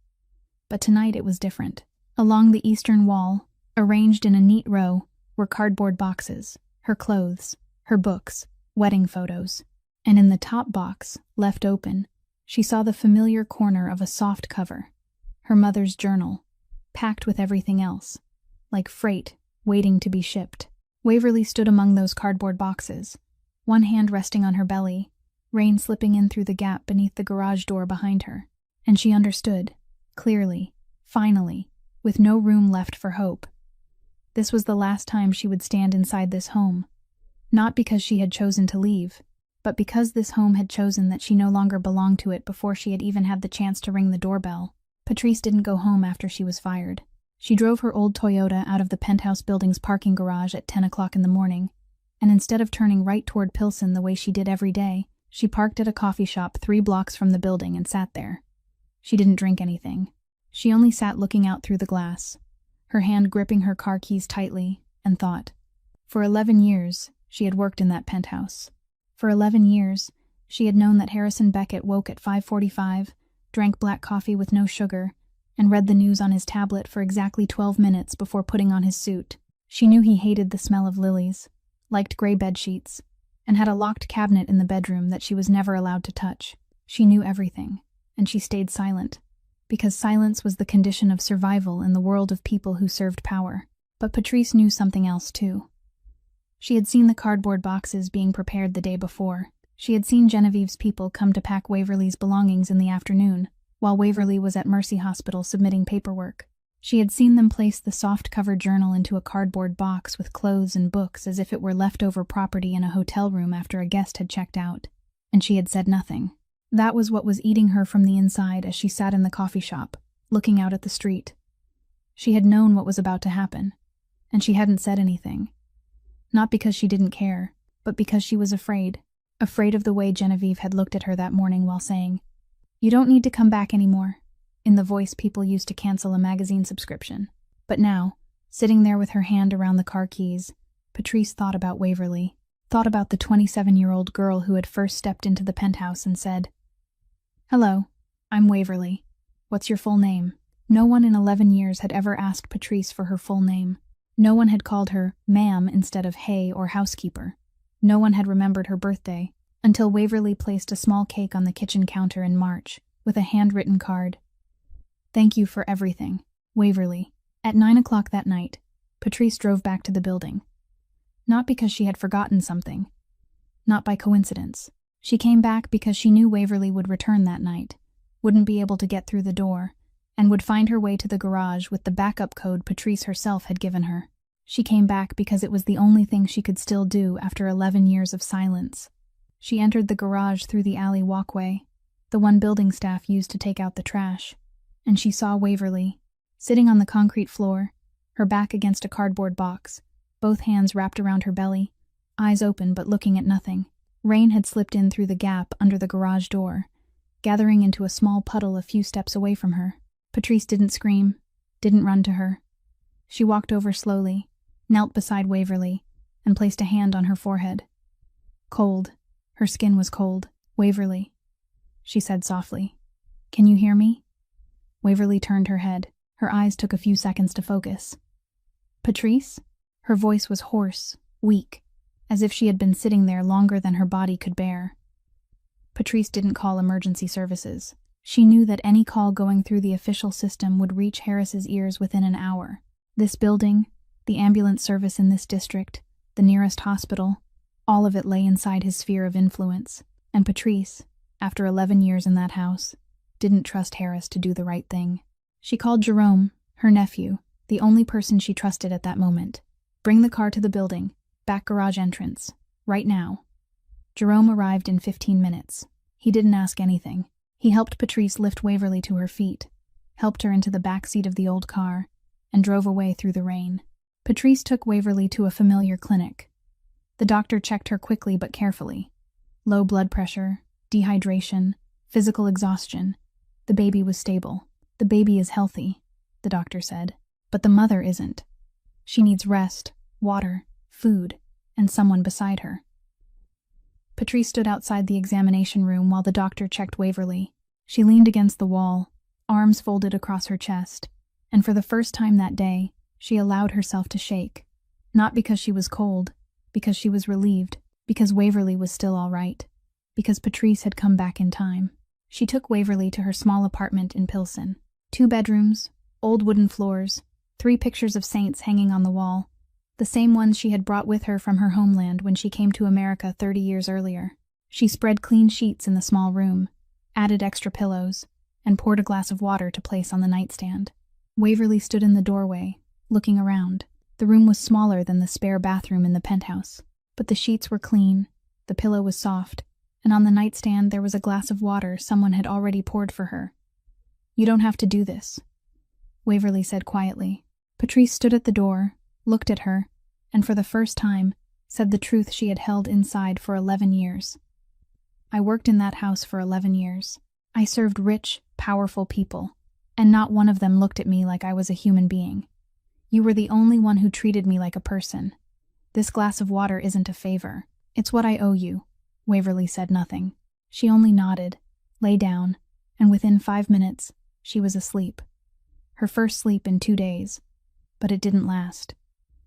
A: But tonight it was different. Along the eastern wall, arranged in a neat row, were cardboard boxes, her clothes, her books, wedding photos. And in the top box, left open, she saw the familiar corner of a soft cover, her mother's journal, packed with everything else, like freight waiting to be shipped. Waverly stood among those cardboard boxes, one hand resting on her belly, rain slipping in through the gap beneath the garage door behind her. And she understood, clearly, finally, with no room left for hope. This was the last time she would stand inside this home, not because she had chosen to leave, but because this home had chosen that she no longer belonged to it before she had even had the chance to ring the doorbell. Patrice didn't go home after she was fired. She drove her old Toyota out of the penthouse building's parking garage at 10 o'clock in the morning, and instead of turning right toward Pilsen the way she did every day, she parked at a coffee shop 3 blocks from the building and sat there. She didn't drink anything. She only sat looking out through the glass, her hand gripping her car keys tightly, and thought. For 11 years, she had worked in that penthouse. For 11 years, she had known that Harrison Beckett woke at 5:45, drank black coffee with no sugar, and read the news on his tablet for exactly 12 minutes before putting on his suit. She knew he hated the smell of lilies, liked gray bedsheets, and had a locked cabinet in the bedroom that she was never allowed to touch. She knew everything, and she stayed silent, because silence was the condition of survival in the world of people who served power. But Patrice knew something else too. She had seen the cardboard boxes being prepared the day before. She had seen Genevieve's people come to pack Waverly's belongings in the afternoon, while Waverly was at Mercy Hospital submitting paperwork. She had seen them place the soft-covered journal into a cardboard box with clothes and books as if it were leftover property in a hotel room after a guest had checked out, and she had said nothing. That was what was eating her from the inside as she sat in the coffee shop, looking out at the street. She had known what was about to happen, and she hadn't said anything. Not because she didn't care, but because she was afraid of the way Genevieve had looked at her that morning while saying, "You don't need to come back anymore," in the voice people used to cancel a magazine subscription. But now, sitting there with her hand around the car keys, Patrice thought about Waverly, thought about the 27-year-old girl who had first stepped into the penthouse and said, "Hello, I'm Waverly. What's your full name?" No one in 11 years had ever asked Patrice for her full name. No one had called her ma'am instead of hey or housekeeper. No one had remembered her birthday, until Waverly placed a small cake on the kitchen counter in March, with a handwritten card. "Thank you for everything, Waverly." At 9 o'clock that night, Patrice drove back to the building. Not because she had forgotten something. Not by coincidence. She came back because she knew Waverly would return that night, wouldn't be able to get through the door, and would find her way to the garage with the backup code Patrice herself had given her. She came back because it was the only thing she could still do after 11 years of silence. She entered the garage through the alley walkway, the one building staff used to take out the trash, and she saw Waverly, sitting on the concrete floor, her back against a cardboard box, both hands wrapped around her belly, eyes open but looking at nothing. Rain had slipped in through the gap under the garage door, gathering into a small puddle a few steps away from her. Patrice didn't scream, didn't run to her. She walked over slowly, knelt beside Waverly, and placed a hand on her forehead. Cold. Her skin was cold. "Waverly," she said softly. "Can you hear me?" Waverly turned her head. Her eyes took a few seconds to focus. "Patrice?" Her voice was hoarse, weak, as if she had been sitting there longer than her body could bear. Patrice didn't call emergency services. She knew that any call going through the official system would reach Harris's ears within an hour. This building, the ambulance service in this district, the nearest hospital, all of it lay inside his sphere of influence. And Patrice, after 11 years in that house, didn't trust Harris to do the right thing. She called Jerome, her nephew, the only person she trusted at that moment. "Bring the car to the building, back garage entrance, right now." Jerome arrived in 15 minutes. He didn't ask anything. He helped Patrice lift Waverly to her feet, helped her into the back seat of the old car, and drove away through the rain. Patrice took Waverly to a familiar clinic. The doctor checked her quickly but carefully. Low blood pressure, dehydration, physical exhaustion. The baby was stable. "The baby is healthy," the doctor said. "But the mother isn't." She needs rest, water, food, and someone beside her. Patrice stood outside the examination room while the doctor checked Waverly. She leaned against the wall, arms folded across her chest, and for the first time that day, she allowed herself to shake. Not because she was cold, because she was relieved, because Waverly was still all right, because Patrice had come back in time. She took Waverly to her small apartment in Pilsen. 2 bedrooms, old wooden floors, 3 pictures of saints hanging on the wall, the same ones she had brought with her from her homeland when she came to America 30 years earlier. She spread clean sheets in the small room, added extra pillows, and poured a glass of water to place on the nightstand. Waverly stood in the doorway, looking around. The room was smaller than the spare bathroom in the penthouse, but the sheets were clean, the pillow was soft, and on the nightstand there was a glass of water someone had already poured for her. "You don't have to do this," Waverly said quietly. Patrice stood at the door, looked at her, and for the first time, said the truth she had held inside for 11 years. "I worked in that house for 11 years. I served rich, powerful people, and not one of them looked at me like I was a human being. You were the only one who treated me like a person. This glass of water isn't a favor. It's what I owe you." Waverly said nothing. She only nodded, lay down, and within 5 minutes, she was asleep. Her first sleep in 2 days, but it didn't last.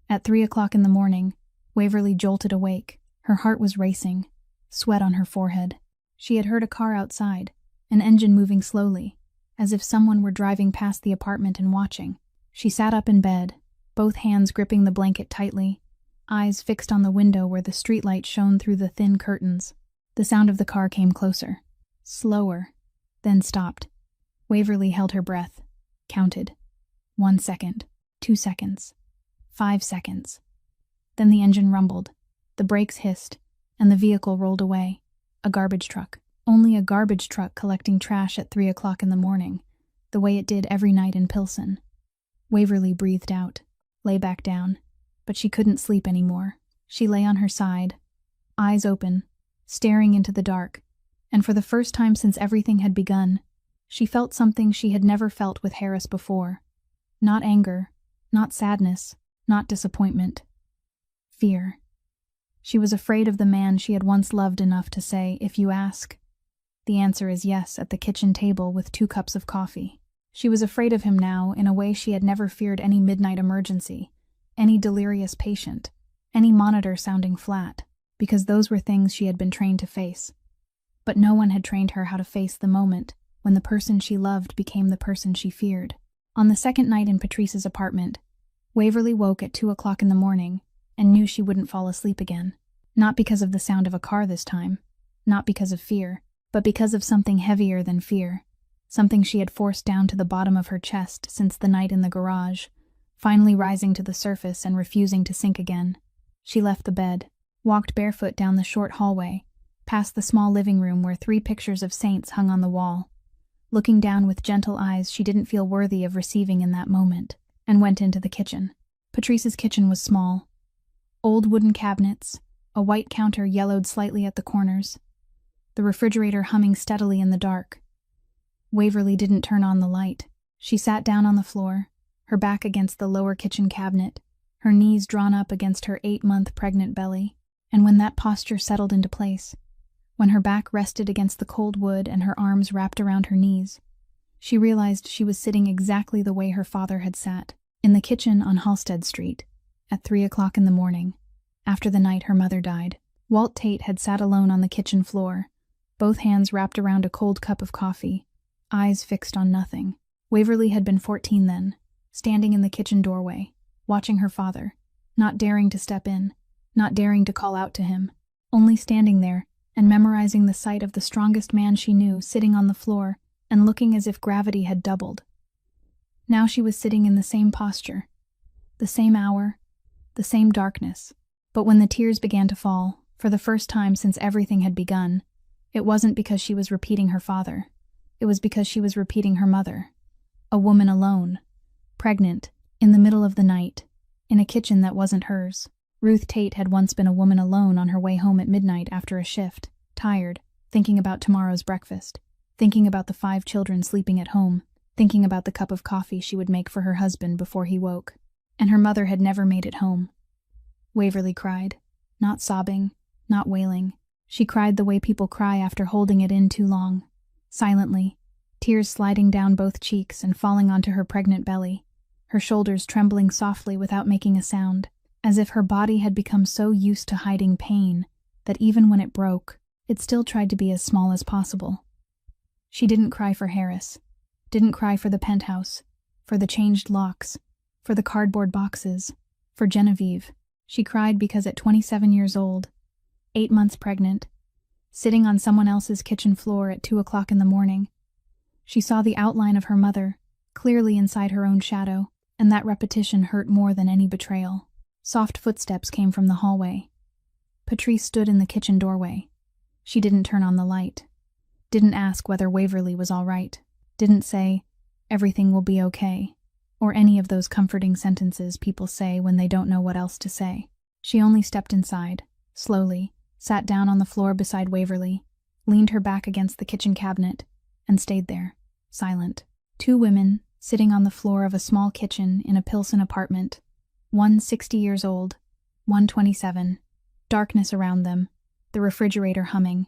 A: At 3 o'clock in the morning, Waverly jolted awake. Her heart was racing, sweat on her forehead. She had heard a car outside, an engine moving slowly, as if someone were driving past the apartment and watching. She sat up in bed, both hands gripping the blanket tightly, eyes fixed on the window where the streetlight shone through the thin curtains. The sound of the car came closer, slower, then stopped. Waverly held her breath, counted. 1 second, 2 seconds, 5 seconds. Then the engine rumbled, the brakes hissed, and the vehicle rolled away. A garbage truck. Only a garbage truck collecting trash at 3 o'clock in the morning, the way it did every night in Pilsen. Waverly breathed out, lay back down, but she couldn't sleep anymore. She lay on her side, eyes open, staring into the dark, and for the first time since everything had begun, she felt something she had never felt with Harris before. Not anger, not sadness, not disappointment. Fear. She was afraid of the man she had once loved enough to say, "If you ask, the answer is yes," at the kitchen table with 2 cups of coffee. She was afraid of him now in a way she had never feared any midnight emergency, any delirious patient, any monitor sounding flat, because those were things she had been trained to face. But no one had trained her how to face the moment when the person she loved became the person she feared. On the second night in Patrice's apartment, Waverly woke at 2 o'clock in the morning and knew she wouldn't fall asleep again. Not because of the sound of a car this time, not because of fear, but because of something heavier than fear, something she had forced down to the bottom of her chest since the night in the garage, finally rising to the surface and refusing to sink again. She left the bed, walked barefoot down the short hallway, past the small living room where 3 pictures of saints hung on the wall, looking down with gentle eyes she didn't feel worthy of receiving in that moment, and went into the kitchen. Patrice's kitchen was small. Old wooden cabinets, a white counter yellowed slightly at the corners, the refrigerator humming steadily in the dark. Waverly didn't turn on the light. She sat down on the floor, her back against the lower kitchen cabinet, her knees drawn up against her 8-month pregnant belly, and when that posture settled into place, when her back rested against the cold wood and her arms wrapped around her knees, she realized she was sitting exactly the way her father had sat, in the kitchen on Halsted Street, at 3 o'clock in the morning, after the night her mother died. Walt Tate had sat alone on the kitchen floor, both hands wrapped around a cold cup of coffee, eyes fixed on nothing. Waverly had been 14 then, standing in the kitchen doorway, watching her father, not daring to step in, not daring to call out to him, only standing there and memorizing the sight of the strongest man she knew sitting on the floor and looking as if gravity had doubled. Now she was sitting in the same posture, the same hour, the same darkness. But when the tears began to fall, for the first time since everything had begun, it wasn't because she was repeating her father. It was because she was repeating her mother. A woman alone, pregnant, in the middle of the night, in a kitchen that wasn't hers. Ruth Tate had once been a woman alone on her way home at midnight after a shift, tired, thinking about tomorrow's breakfast, thinking about the 5 children sleeping at home, thinking about the cup of coffee she would make for her husband before he woke. and her mother had never made it home. Waverly cried, not sobbing, not wailing. She cried the way people cry after holding it in too long, silently, tears sliding down both cheeks and falling onto her pregnant belly, her shoulders trembling softly without making a sound, as if her body had become so used to hiding pain that even when it broke, it still tried to be as small as possible. She didn't cry for Harris, didn't cry for the penthouse, for the changed locks, for the cardboard boxes, for Genevieve. She cried because at 27 years old, 8 months pregnant, sitting on someone else's kitchen floor at 2 o'clock in the morning, she saw the outline of her mother, clearly inside her own shadow, and that repetition hurt more than any betrayal. Soft footsteps came from the hallway. Patrice stood in the kitchen doorway. She didn't turn on the light, didn't ask whether Waverly was all right, didn't say, "Everything will be okay," or any of those comforting sentences people say when they don't know what else to say. She only stepped inside, slowly, sat down on the floor beside Waverly, leaned her back against the kitchen cabinet, and stayed there, silent. Two women, sitting on the floor of a small kitchen in a Pilsen apartment, one 60 years old, one 27, darkness around them, the refrigerator humming,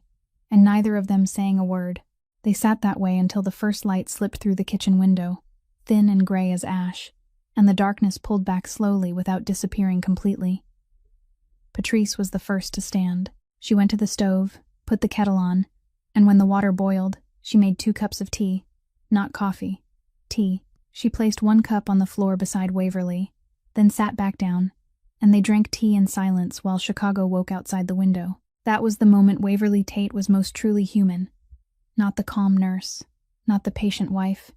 A: and neither of them saying a word. They sat that way until the first light slipped through the kitchen window, thin and gray as ash, and the darkness pulled back slowly without disappearing completely. Patrice was the first to stand. She went to the stove, put the kettle on, and when the water boiled, she made 2 cups of tea. Not coffee. Tea. She placed 1 cup on the floor beside Waverly, then sat back down, and they drank tea in silence while Chicago woke outside the window. That was the moment Waverly Tate was most truly human. Not the calm nurse, not the patient wife,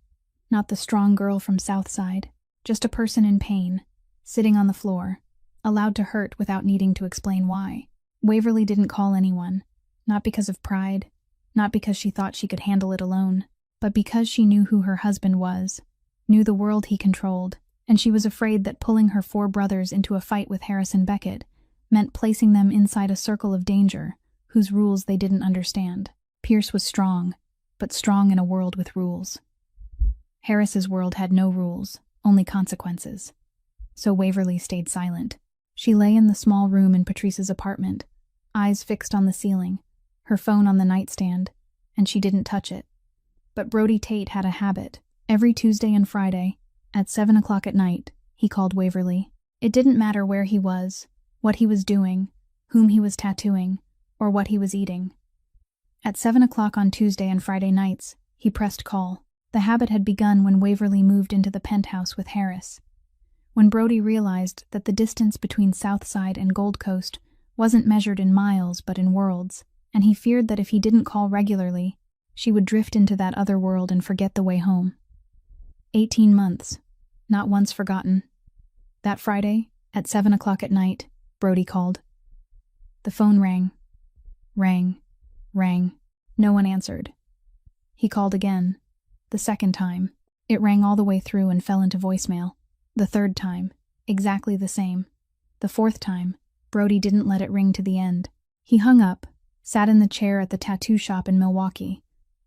A: not the strong girl from Southside, just a person in pain, sitting on the floor, allowed to hurt without needing to explain why. Waverly didn't call anyone, not because of pride, not because she thought she could handle it alone, but because she knew who her husband was, knew the world he controlled, and she was afraid that pulling her 4 brothers into a fight with Harrison Beckett meant placing them inside a circle of danger whose rules they didn't understand. Pierce was strong, but strong in a world with rules. Harris's world had no rules, only consequences. So Waverly stayed silent. She lay in the small room in Patrice's apartment, eyes fixed on the ceiling, her phone on the nightstand, and she didn't touch it. But Brody Tate had a habit. Every Tuesday and Friday, at 7 o'clock at night, he called Waverly. It didn't matter where he was, what he was doing, whom he was tattooing, or what he was eating. At 7 o'clock on Tuesday and Friday nights, he pressed call. The habit had begun when Waverly moved into the penthouse with Harris. When Brody realized that the distance between Southside and Gold Coast wasn't measured in miles but in worlds, and he feared that if he didn't call regularly, she would drift into that other world and forget the way home. 18 months, not once forgotten. That Friday, at 7 o'clock at night, Brody called. The phone rang. Rang. No one answered. He called again. The second time, it rang all the way through and fell into voicemail. The third time, exactly the same. The fourth time, Brody didn't let it ring to the end. He hung up, sat in the chair at the tattoo shop in Milwaukee,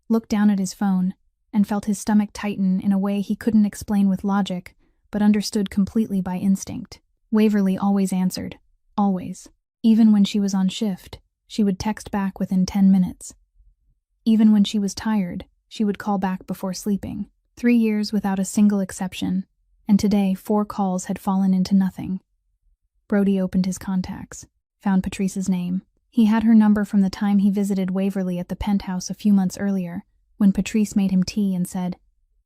A: looked down at his phone, and felt his stomach tighten in a way he couldn't explain with logic, but understood completely by instinct. Waverly always answered. Always. Even when she was on shift, she would text back within 10 minutes. Even when she was tired, she would call back before sleeping. 3 years without a single exception, and today 4 calls had fallen into nothing. Brody opened his contacts, found Patrice's name. He had her number from the time he visited Waverly at the penthouse a few months earlier, when Patrice made him tea and said,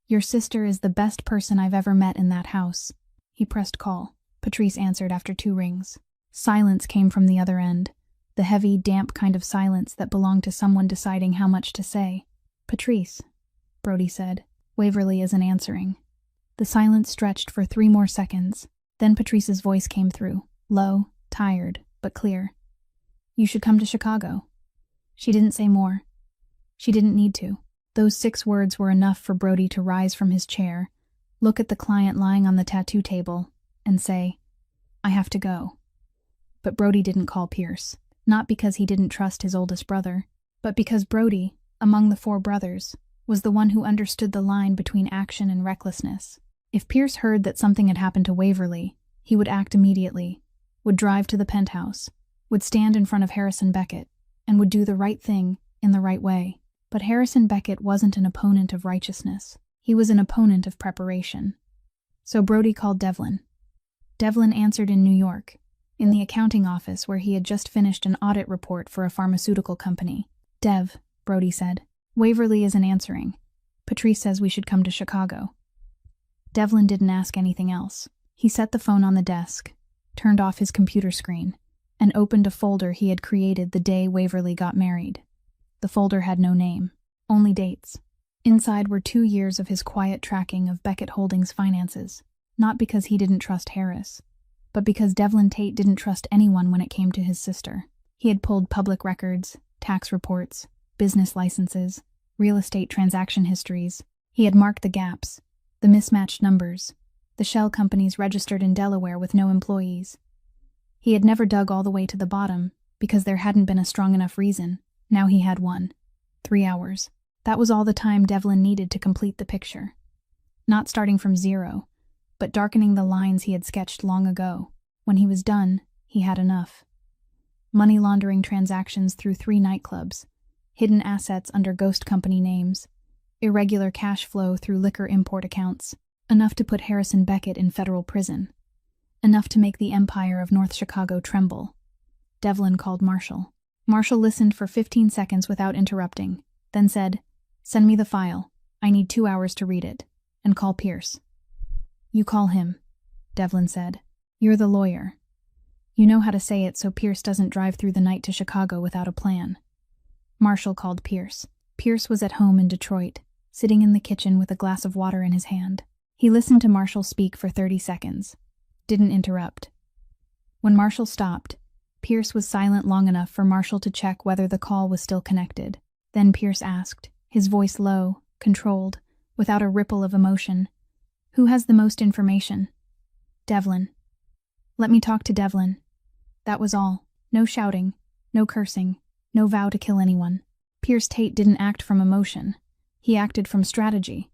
A: "Your sister is the best person I've ever met in that house." He pressed call. Patrice answered after 2 rings. Silence came from the other end, the heavy, damp kind of silence that belonged to someone deciding how much to say. "Patrice," Brody said. Waverly isn't answering. The silence stretched for 3 more seconds. Then Patrice's voice came through, low, tired, but clear. "You should come to Chicago." She didn't say more. She didn't need to. Those 6 words were enough for Brody to rise from his chair, look at the client lying on the tattoo table, and say, "I have to go." But Brody didn't call Pierce, not because he didn't trust his oldest brother, but because Brody, among the 4 brothers, was the one who understood the line between action and recklessness. If Pierce heard that something had happened to Waverly, He would act immediately, would drive to the penthouse, would stand in front of Harrison Beckett, and would do the right thing in the right way. But Harrison Beckett wasn't an opponent of righteousness. He was an opponent of preparation. So Brody called Devlin. Devlin answered in New York, in the accounting office where he had just finished an audit report for a pharmaceutical company. "Dev," Brody said, "Waverly isn't answering. Patrice says we should come to Chicago." Devlin didn't ask anything else. He set the phone on the desk, turned off his computer screen, and opened a folder he had created the day Waverly got married. The folder had no name, only dates. Inside were 2 years of his quiet tracking of Beckett Holdings' finances, not because he didn't trust Harris, but because Devlin Tate didn't trust anyone when it came to his sister. He had pulled public records, tax reports, business licenses, real estate transaction histories. He had marked the gaps, the mismatched numbers, the shell companies registered in Delaware with no employees. He had never dug all the way to the bottom because there hadn't been a strong enough reason. Now he had one. 3 hours. That was all the time Devlin needed to complete the picture. Not starting from zero, but darkening the lines he had sketched long ago. When he was done, he had enough. Money laundering transactions through 3 nightclubs, hidden assets under ghost company names, irregular cash flow through liquor import accounts, enough to put Harrison Beckett in federal prison, enough to make the empire of North Chicago tremble. Devlin called Marshall. Marshall listened for 15 seconds without interrupting, then said, "Send me the file. I need 2 hours to read it. And call Pierce." "You call him," Devlin said. "You're the lawyer. You know how to say it so Pierce doesn't drive through the night to Chicago without a plan." Marshall called Pierce. Pierce was at home in Detroit, sitting in the kitchen with a glass of water in his hand. He listened to Marshall speak for 30 seconds. Didn't interrupt. When Marshall stopped, Pierce was silent long enough for Marshall to check whether the call was still connected. Then Pierce asked, his voice low, controlled, without a ripple of emotion, "Who has the most information?" "Devlin." "Let me talk to Devlin." That was all. No shouting, no cursing, no vow to kill anyone. Pierce Tate didn't act from emotion. He acted from strategy.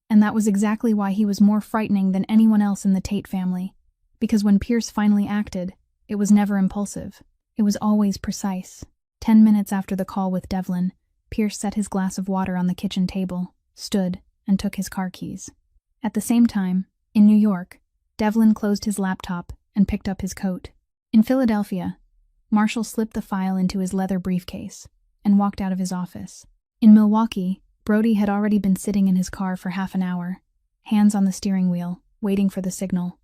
A: And that was exactly why he was more frightening than anyone else in the Tate family. Because when Pierce finally acted, it was never impulsive. It was always precise. 10 minutes after the call with Devlin, Pierce set his glass of water on the kitchen table, stood, and took his car keys. At the same time, in New York, Devlin closed his laptop and picked up his coat. In Philadelphia, Marshall slipped the file into his leather briefcase and walked out of his office. In Milwaukee, Brody had already been sitting in his car for half an hour, hands on the steering wheel, waiting for the signal.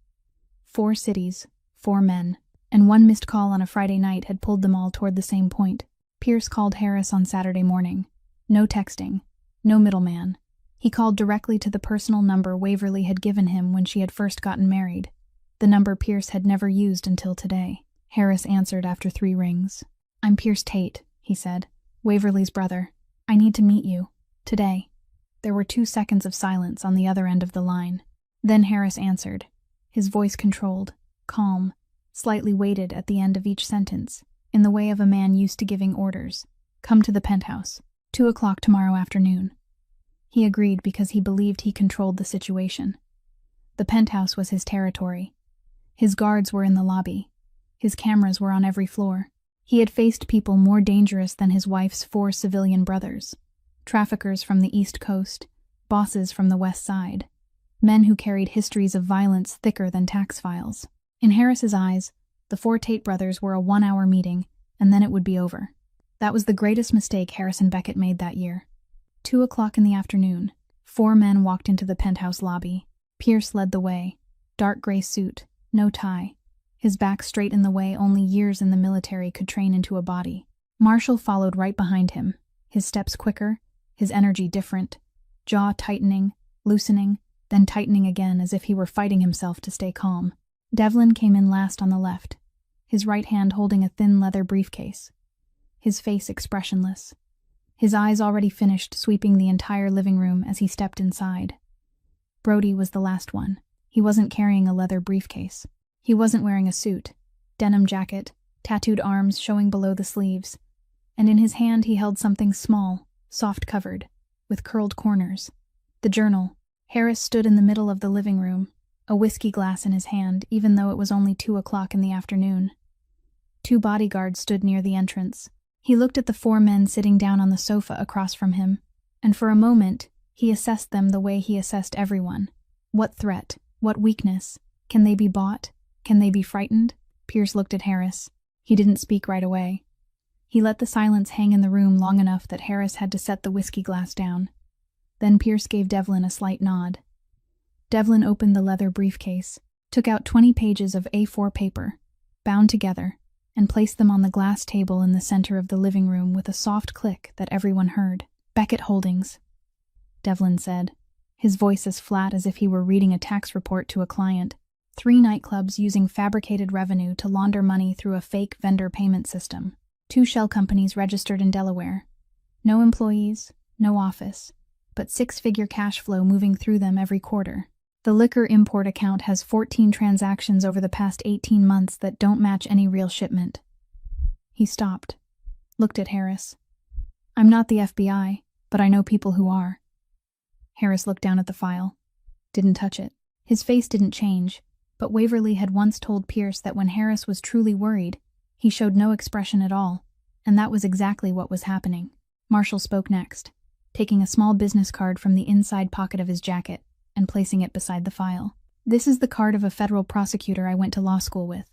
A: 4 cities, 4 men, and 1 missed call on a Friday night had pulled them all toward the same point. Pierce called Harris on Saturday morning. No texting, no middleman. He called directly to the personal number Waverly had given him when she had first gotten married, the number Pierce had never used until today. Harris answered after 3 rings. "I'm Pierce Tate," he said, "Waverly's brother. I need to meet you. Today." There were 2 seconds of silence on the other end of the line. Then Harris answered, his voice controlled, calm, slightly weighted at the end of each sentence, in the way of a man used to giving orders. "Come to the penthouse. 2 o'clock tomorrow afternoon." He agreed because he believed he controlled the situation. The penthouse was his territory. His guards were in the lobby. His cameras were on every floor. He had faced people more dangerous than his wife's 4 civilian brothers. Traffickers from the East Coast, bosses from the West Side, men who carried histories of violence thicker than tax files. In Harris's eyes, the 4 Tate brothers were a 1-hour meeting, and then it would be over. That was the greatest mistake Harrison Beckett made that year. 2 o'clock in the afternoon, 4 men walked into the penthouse lobby. Pierce led the way, dark gray suit, no tie, his back straight in the way only years in the military could train into a body. Marshall followed right behind him, his steps quicker, his energy different, jaw tightening, loosening, then tightening again as if he were fighting himself to stay calm. Devlin came in last on the left, his right hand holding a thin leather briefcase, his face expressionless, his eyes already finished sweeping the entire living room as he stepped inside. Brody was the last one. He wasn't carrying a leather briefcase. He wasn't wearing a suit, denim jacket, tattooed arms showing below the sleeves, and in his hand he held something small, soft-covered, with curled corners. The journal. Harris stood in the middle of the living room, a whiskey glass in his hand, even though it was only 2 o'clock in the afternoon. 2 bodyguards stood near the entrance. He looked at the 4 men sitting down on the sofa across from him, and for a moment, he assessed them the way he assessed everyone. What threat? What weakness? Can they be bought? Can they be frightened? Pierce looked at Harris. He didn't speak right away. He let the silence hang in the room long enough that Harris had to set the whiskey glass down. Then Pierce gave Devlin a slight nod. Devlin opened the leather briefcase, took out 20 pages of A4 paper, bound together, and placed them on the glass table in the center of the living room with a soft click that everyone heard. "Beckett Holdings," Devlin said, his voice as flat as if he were reading a tax report to a client. 3 nightclubs using fabricated revenue to launder money through a fake vendor payment system. 2 shell companies registered in Delaware. No employees, no office, but 6-figure cash flow moving through them every quarter. The liquor import account has 14 transactions over the past 18 months that don't match any real shipment. He stopped, looked at Harris. "I'm not the FBI, but I know people who are." Harris looked down at the file. Didn't touch it. His face didn't change, but Waverly had once told Pierce that when Harris was truly worried, he showed no expression at all, and that was exactly what was happening. Marshall spoke next, taking a small business card from the inside pocket of his jacket and placing it beside the file. "This is the card of a federal prosecutor I went to law school with.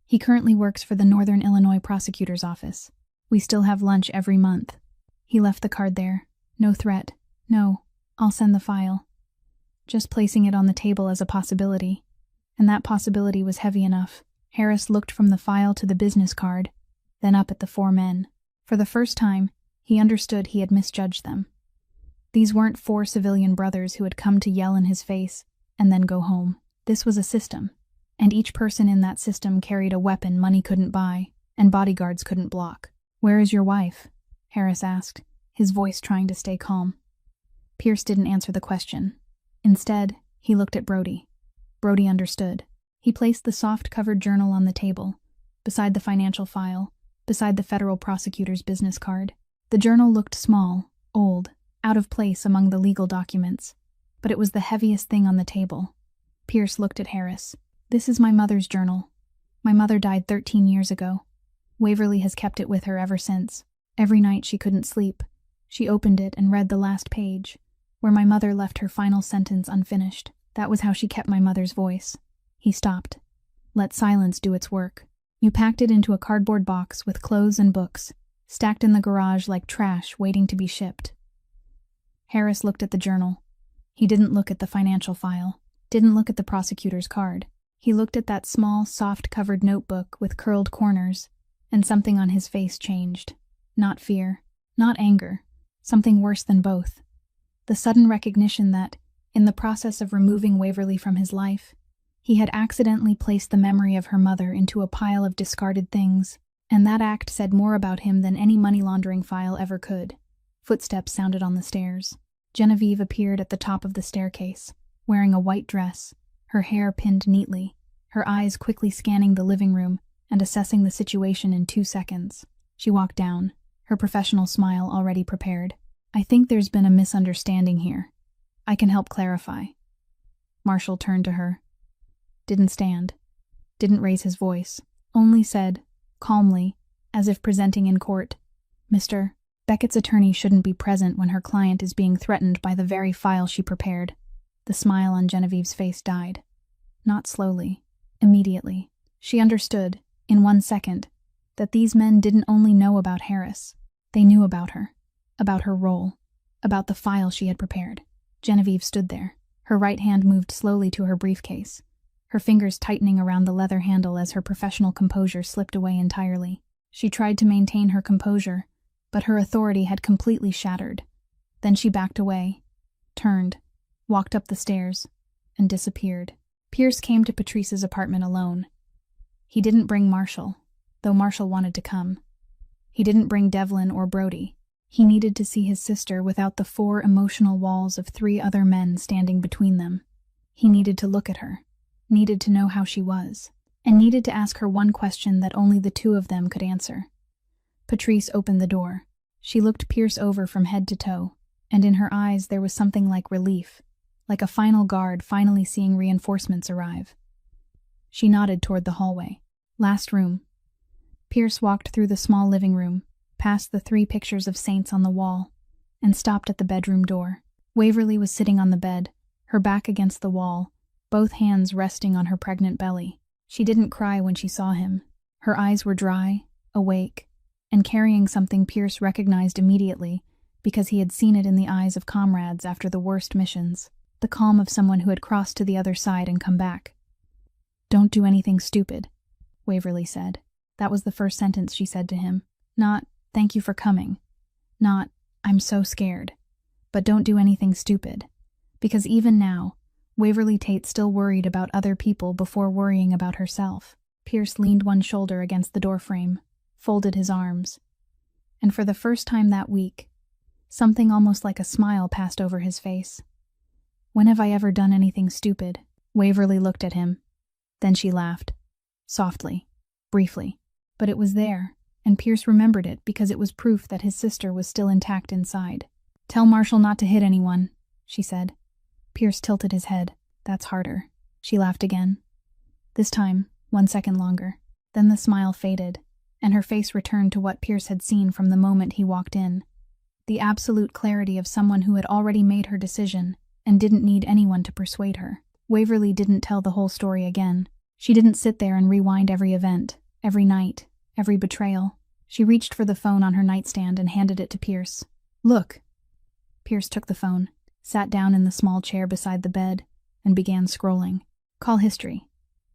A: He currently works for the Northern Illinois Prosecutor's Office. We still have lunch every month." He left the card there. No threat. No, "I'll send the file." Just placing it on the table as a possibility. And that possibility was heavy enough. Harris looked from the file to the business card, then up at the 4 men. For the first time, he understood he had misjudged them. These weren't 4 civilian brothers who had come to yell in his face and then go home. This was a system, and each person in that system carried a weapon money couldn't buy and bodyguards couldn't block. "Where is your wife?" Harris asked, his voice trying to stay calm. Pierce didn't answer the question. Instead, he looked at Brody. Brody understood. He placed the soft-covered journal on the table, beside the financial file, beside the federal prosecutor's business card. The journal looked small, old, out of place among the legal documents, but it was the heaviest thing on the table. Pierce looked at Harris. "This is my mother's journal. My mother died 13 years ago. Waverly has kept it with her ever since. Every night she couldn't sleep. She opened it and read the last page, where my mother left her final sentence unfinished. That was how she kept my mother's voice." He stopped. "Let silence do its work. You packed it into a cardboard box with clothes and books, stacked in the garage like trash waiting to be shipped." Harris looked at the journal. He didn't look at the financial file, didn't look at the prosecutor's card. He looked at that small, soft-covered notebook with curled corners, and something on his face changed. Not fear, not anger, something worse than both. The sudden recognition that, in the process of removing Waverly from his life, he had accidentally placed the memory of her mother into a pile of discarded things, and that act said more about him than any money laundering file ever could. Footsteps sounded on the stairs. Genevieve appeared at the top of the staircase, wearing a white dress, her hair pinned neatly, her eyes quickly scanning the living room and assessing the situation in 2 seconds. She walked down, her professional smile already prepared. "I think there's been a misunderstanding here. I can help clarify." Marshall turned to her. Didn't stand. Didn't raise his voice. Only said, calmly, as if presenting in court, "Mr. Beckett's attorney shouldn't be present when her client is being threatened by the very file she prepared." The smile on Genevieve's face died. Not slowly. Immediately. She understood, in 1 second, that these men didn't only know about Harris. They knew about her role, about the file she had prepared. Genevieve stood there. Her right hand moved slowly to her briefcase, her fingers tightening around the leather handle as her professional composure slipped away entirely. She tried to maintain her composure, but her authority had completely shattered. Then she backed away, turned, walked up the stairs, and disappeared. Pierce came to Patrice's apartment alone. He didn't bring Marshall, though Marshall wanted to come. He didn't bring Devlin or Brody. He needed to see his sister without the 4 emotional walls of 3 other men standing between them. He needed to look at her, needed to know how she was, and needed to ask her one question that only the 2 of them could answer. Patrice opened the door. She looked Pierce over from head to toe, and in her eyes there was something like relief, like a final guard finally seeing reinforcements arrive. She nodded toward the hallway. Last room. Pierce walked through the small living room, past the 3 pictures of saints on the wall, and stopped at the bedroom door. Waverly was sitting on the bed, her back against the wall, both hands resting on her pregnant belly. She didn't cry when she saw him. Her eyes were dry, awake, and carrying something Pierce recognized immediately because he had seen it in the eyes of comrades after the worst missions, the calm of someone who had crossed to the other side and come back. "Don't do anything stupid," Waverly said. That was the first sentence she said to him. Not, "Thank you for coming." Not, "I'm so scared." But don't do anything stupid. Because even now, Waverly Tate still worried about other people before worrying about herself. Pierce leaned one shoulder against the doorframe, folded his arms. And for the first time that week, something almost like a smile passed over his face. "When have I ever done anything stupid?" Waverly looked at him. Then she laughed. Softly. Briefly. But it was there, and Pierce remembered it because it was proof that his sister was still intact inside. "Tell Marshall not to hit anyone," she said. Pierce tilted his head. "That's harder." She laughed again. This time, 1 second longer. Then the smile faded, and her face returned to what Pierce had seen from the moment he walked in. The absolute clarity of someone who had already made her decision and didn't need anyone to persuade her. Waverly didn't tell the whole story again. She didn't sit there and rewind every event, every night, every betrayal. She reached for the phone on her nightstand and handed it to Pierce. "Look." Pierce took the phone, sat down in the small chair beside the bed, and began scrolling. Call history.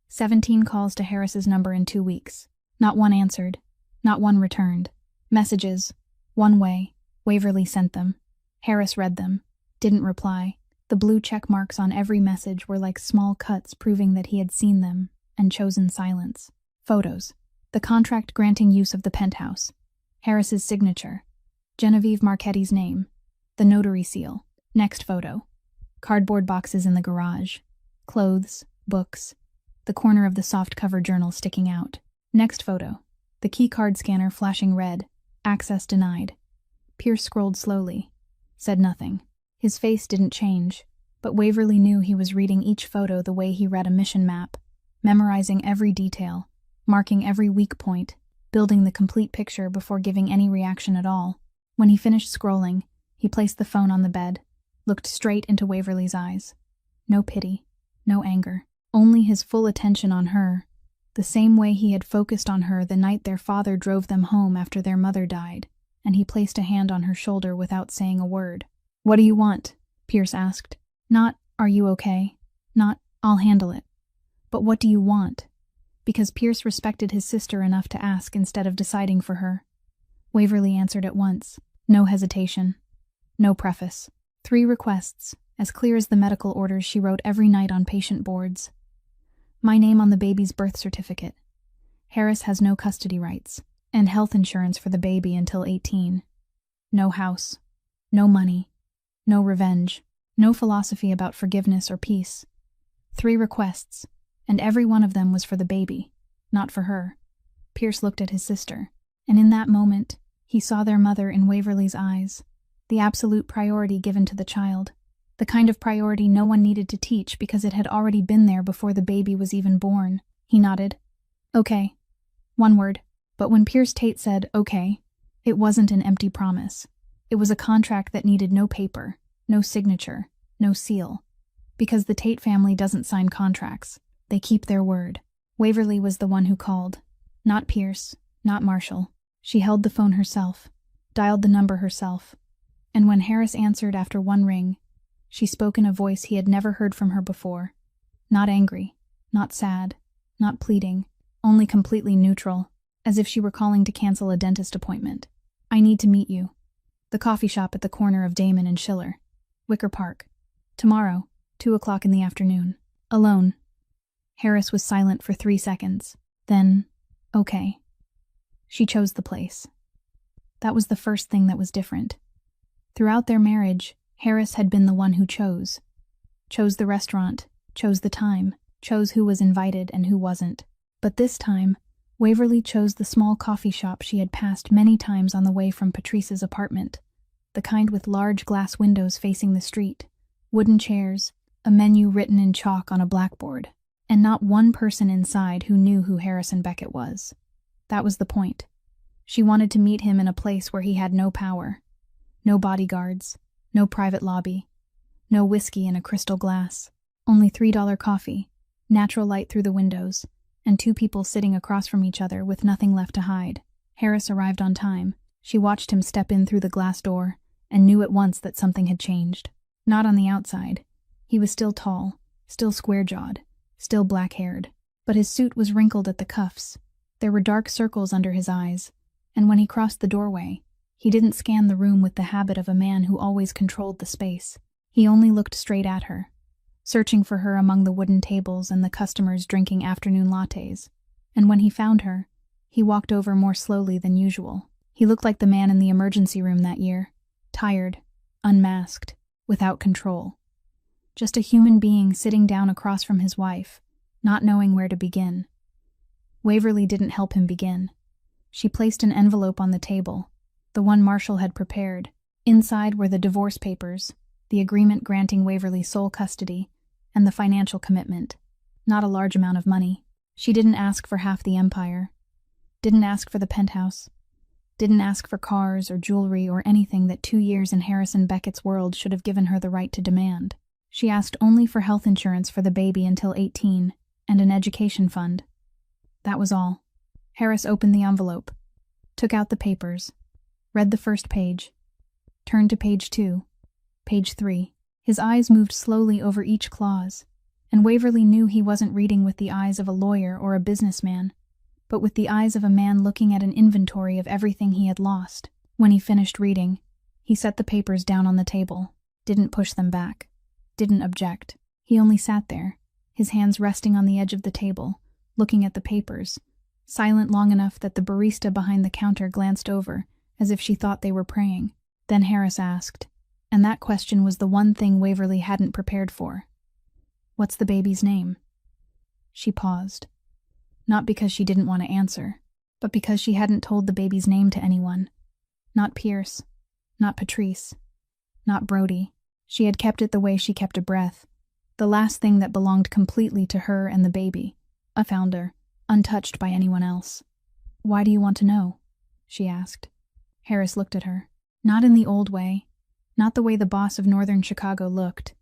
A: 17 calls to Harris's number in 2 weeks. Not one answered. Not one returned. Messages. One way. Waverly sent them. Harris read them. Didn't reply. The blue check marks on every message were like small cuts proving that he had seen them and chosen silence. Photos. The contract granting use of the penthouse. Harris's signature. Genevieve Marchetti's name. The notary seal. Next photo. Cardboard boxes in the garage. Clothes. Books. The corner of the soft-cover journal sticking out. Next photo. The key card scanner flashing red. Access denied. Pierce scrolled slowly. Said nothing. His face didn't change, but Waverly knew he was reading each photo the way he read a mission map, memorizing every detail, marking every weak point, building the complete picture before giving any reaction at all. When he finished scrolling, he placed the phone on the bed, looked straight into Waverly's eyes. No pity, no anger, only his full attention on her, the same way he had focused on her the night their father drove them home after their mother died, and he placed a hand on her shoulder without saying a word. "What do you want?" Pierce asked. Not, "Are you okay?" Not, "I'll handle it." But what do you want? Because Pierce respected his sister enough to ask instead of deciding for her. Waverly answered at once. No hesitation. No preface. 3 requests, as clear as the medical orders she wrote every night on patient boards. My name on the baby's birth certificate. Harris has no custody rights, and health insurance for the baby until 18. No house. No money. No revenge. No philosophy about forgiveness or peace. 3 requests, and every one of them was for the baby, not for her. Pierce looked at his sister, and in that moment, he saw their mother in Waverly's eyes, the absolute priority given to the child, the kind of priority no one needed to teach because it had already been there before the baby was even born. He nodded. Okay. 1 word. But when Pierce Tate said, okay, it wasn't an empty promise. It was a contract that needed no paper, no signature, no seal. Because the Tate family doesn't sign contracts. They keep their word. Waverly was the one who called. Not Pierce, not Marshall. She held the phone herself, dialed the number herself. And when Harris answered after 1 ring, she spoke in a voice he had never heard from her before. Not angry, not sad, not pleading, only completely neutral, as if she were calling to cancel a dentist appointment. I need to meet you. The coffee shop at the corner of Damon and Schiller. Wicker Park. Tomorrow, 2 o'clock in the afternoon. Alone. Harris was silent for 3 seconds. Then, okay. She chose the place. That was the first thing that was different. Throughout their marriage, Harris had been the one who chose. Chose the restaurant, chose the time, chose who was invited and who wasn't. But this time, Waverly chose the small coffee shop she had passed many times on the way from Patrice's apartment, the kind with large glass windows facing the street, wooden chairs, a menu written in chalk on a blackboard, and not one person inside who knew who Harrison Beckett was. That was the point. She wanted to meet him in a place where he had no power, no bodyguards, no private lobby, no whiskey in a crystal glass, only $3 coffee, natural light through the windows, and two people sitting across from each other with nothing left to hide. Harris arrived on time. She watched him step in through the glass door and knew at once that something had changed. Not on the outside. He was still tall, still square-jawed, still black-haired, but his suit was wrinkled at the cuffs. There were dark circles under his eyes, and when he crossed the doorway, he didn't scan the room with the habit of a man who always controlled the space. He only looked straight at her, searching for her among the wooden tables and the customers drinking afternoon lattes. And when he found her, he walked over more slowly than usual. He looked like the man in the emergency room that year, tired, unmasked, without control. Just a human being sitting down across from his wife, not knowing where to begin. Waverly didn't help him begin. She placed an envelope on the table, the one Marshall had prepared. Inside were the divorce papers, the agreement granting Waverly sole custody, and the financial commitment. Not a large amount of money. She didn't ask for half the empire. Didn't ask for the penthouse. Didn't ask for cars or jewelry or anything that 2 years in Harrison Beckett's world should have given her the right to demand. She asked only for health insurance for the baby until 18 and an education fund. That was all. Harris opened the envelope, took out the papers, read the first page, turned to page 2, page 3. His eyes moved slowly over each clause, and Waverly knew he wasn't reading with the eyes of a lawyer or a businessman, but with the eyes of a man looking at an inventory of everything he had lost. When he finished reading, he set the papers down on the table, didn't push them back, didn't object. He only sat there, his hands resting on the edge of the table, looking at the papers, silent long enough that the barista behind the counter glanced over, as if she thought they were praying. Then Harris asked, and that question was the one thing Waverly hadn't prepared for. "What's the baby's name?" She paused. Not because she didn't want to answer, but because she hadn't told the baby's name to anyone. Not Pierce, not Patrice, not Brody. She had kept it the way she kept a breath, the last thing that belonged completely to her and the baby, a founder, untouched by anyone else. "Why do you want to know?" she asked. Harris looked at her. Not in the old way, not the way the boss of northern Chicago looked,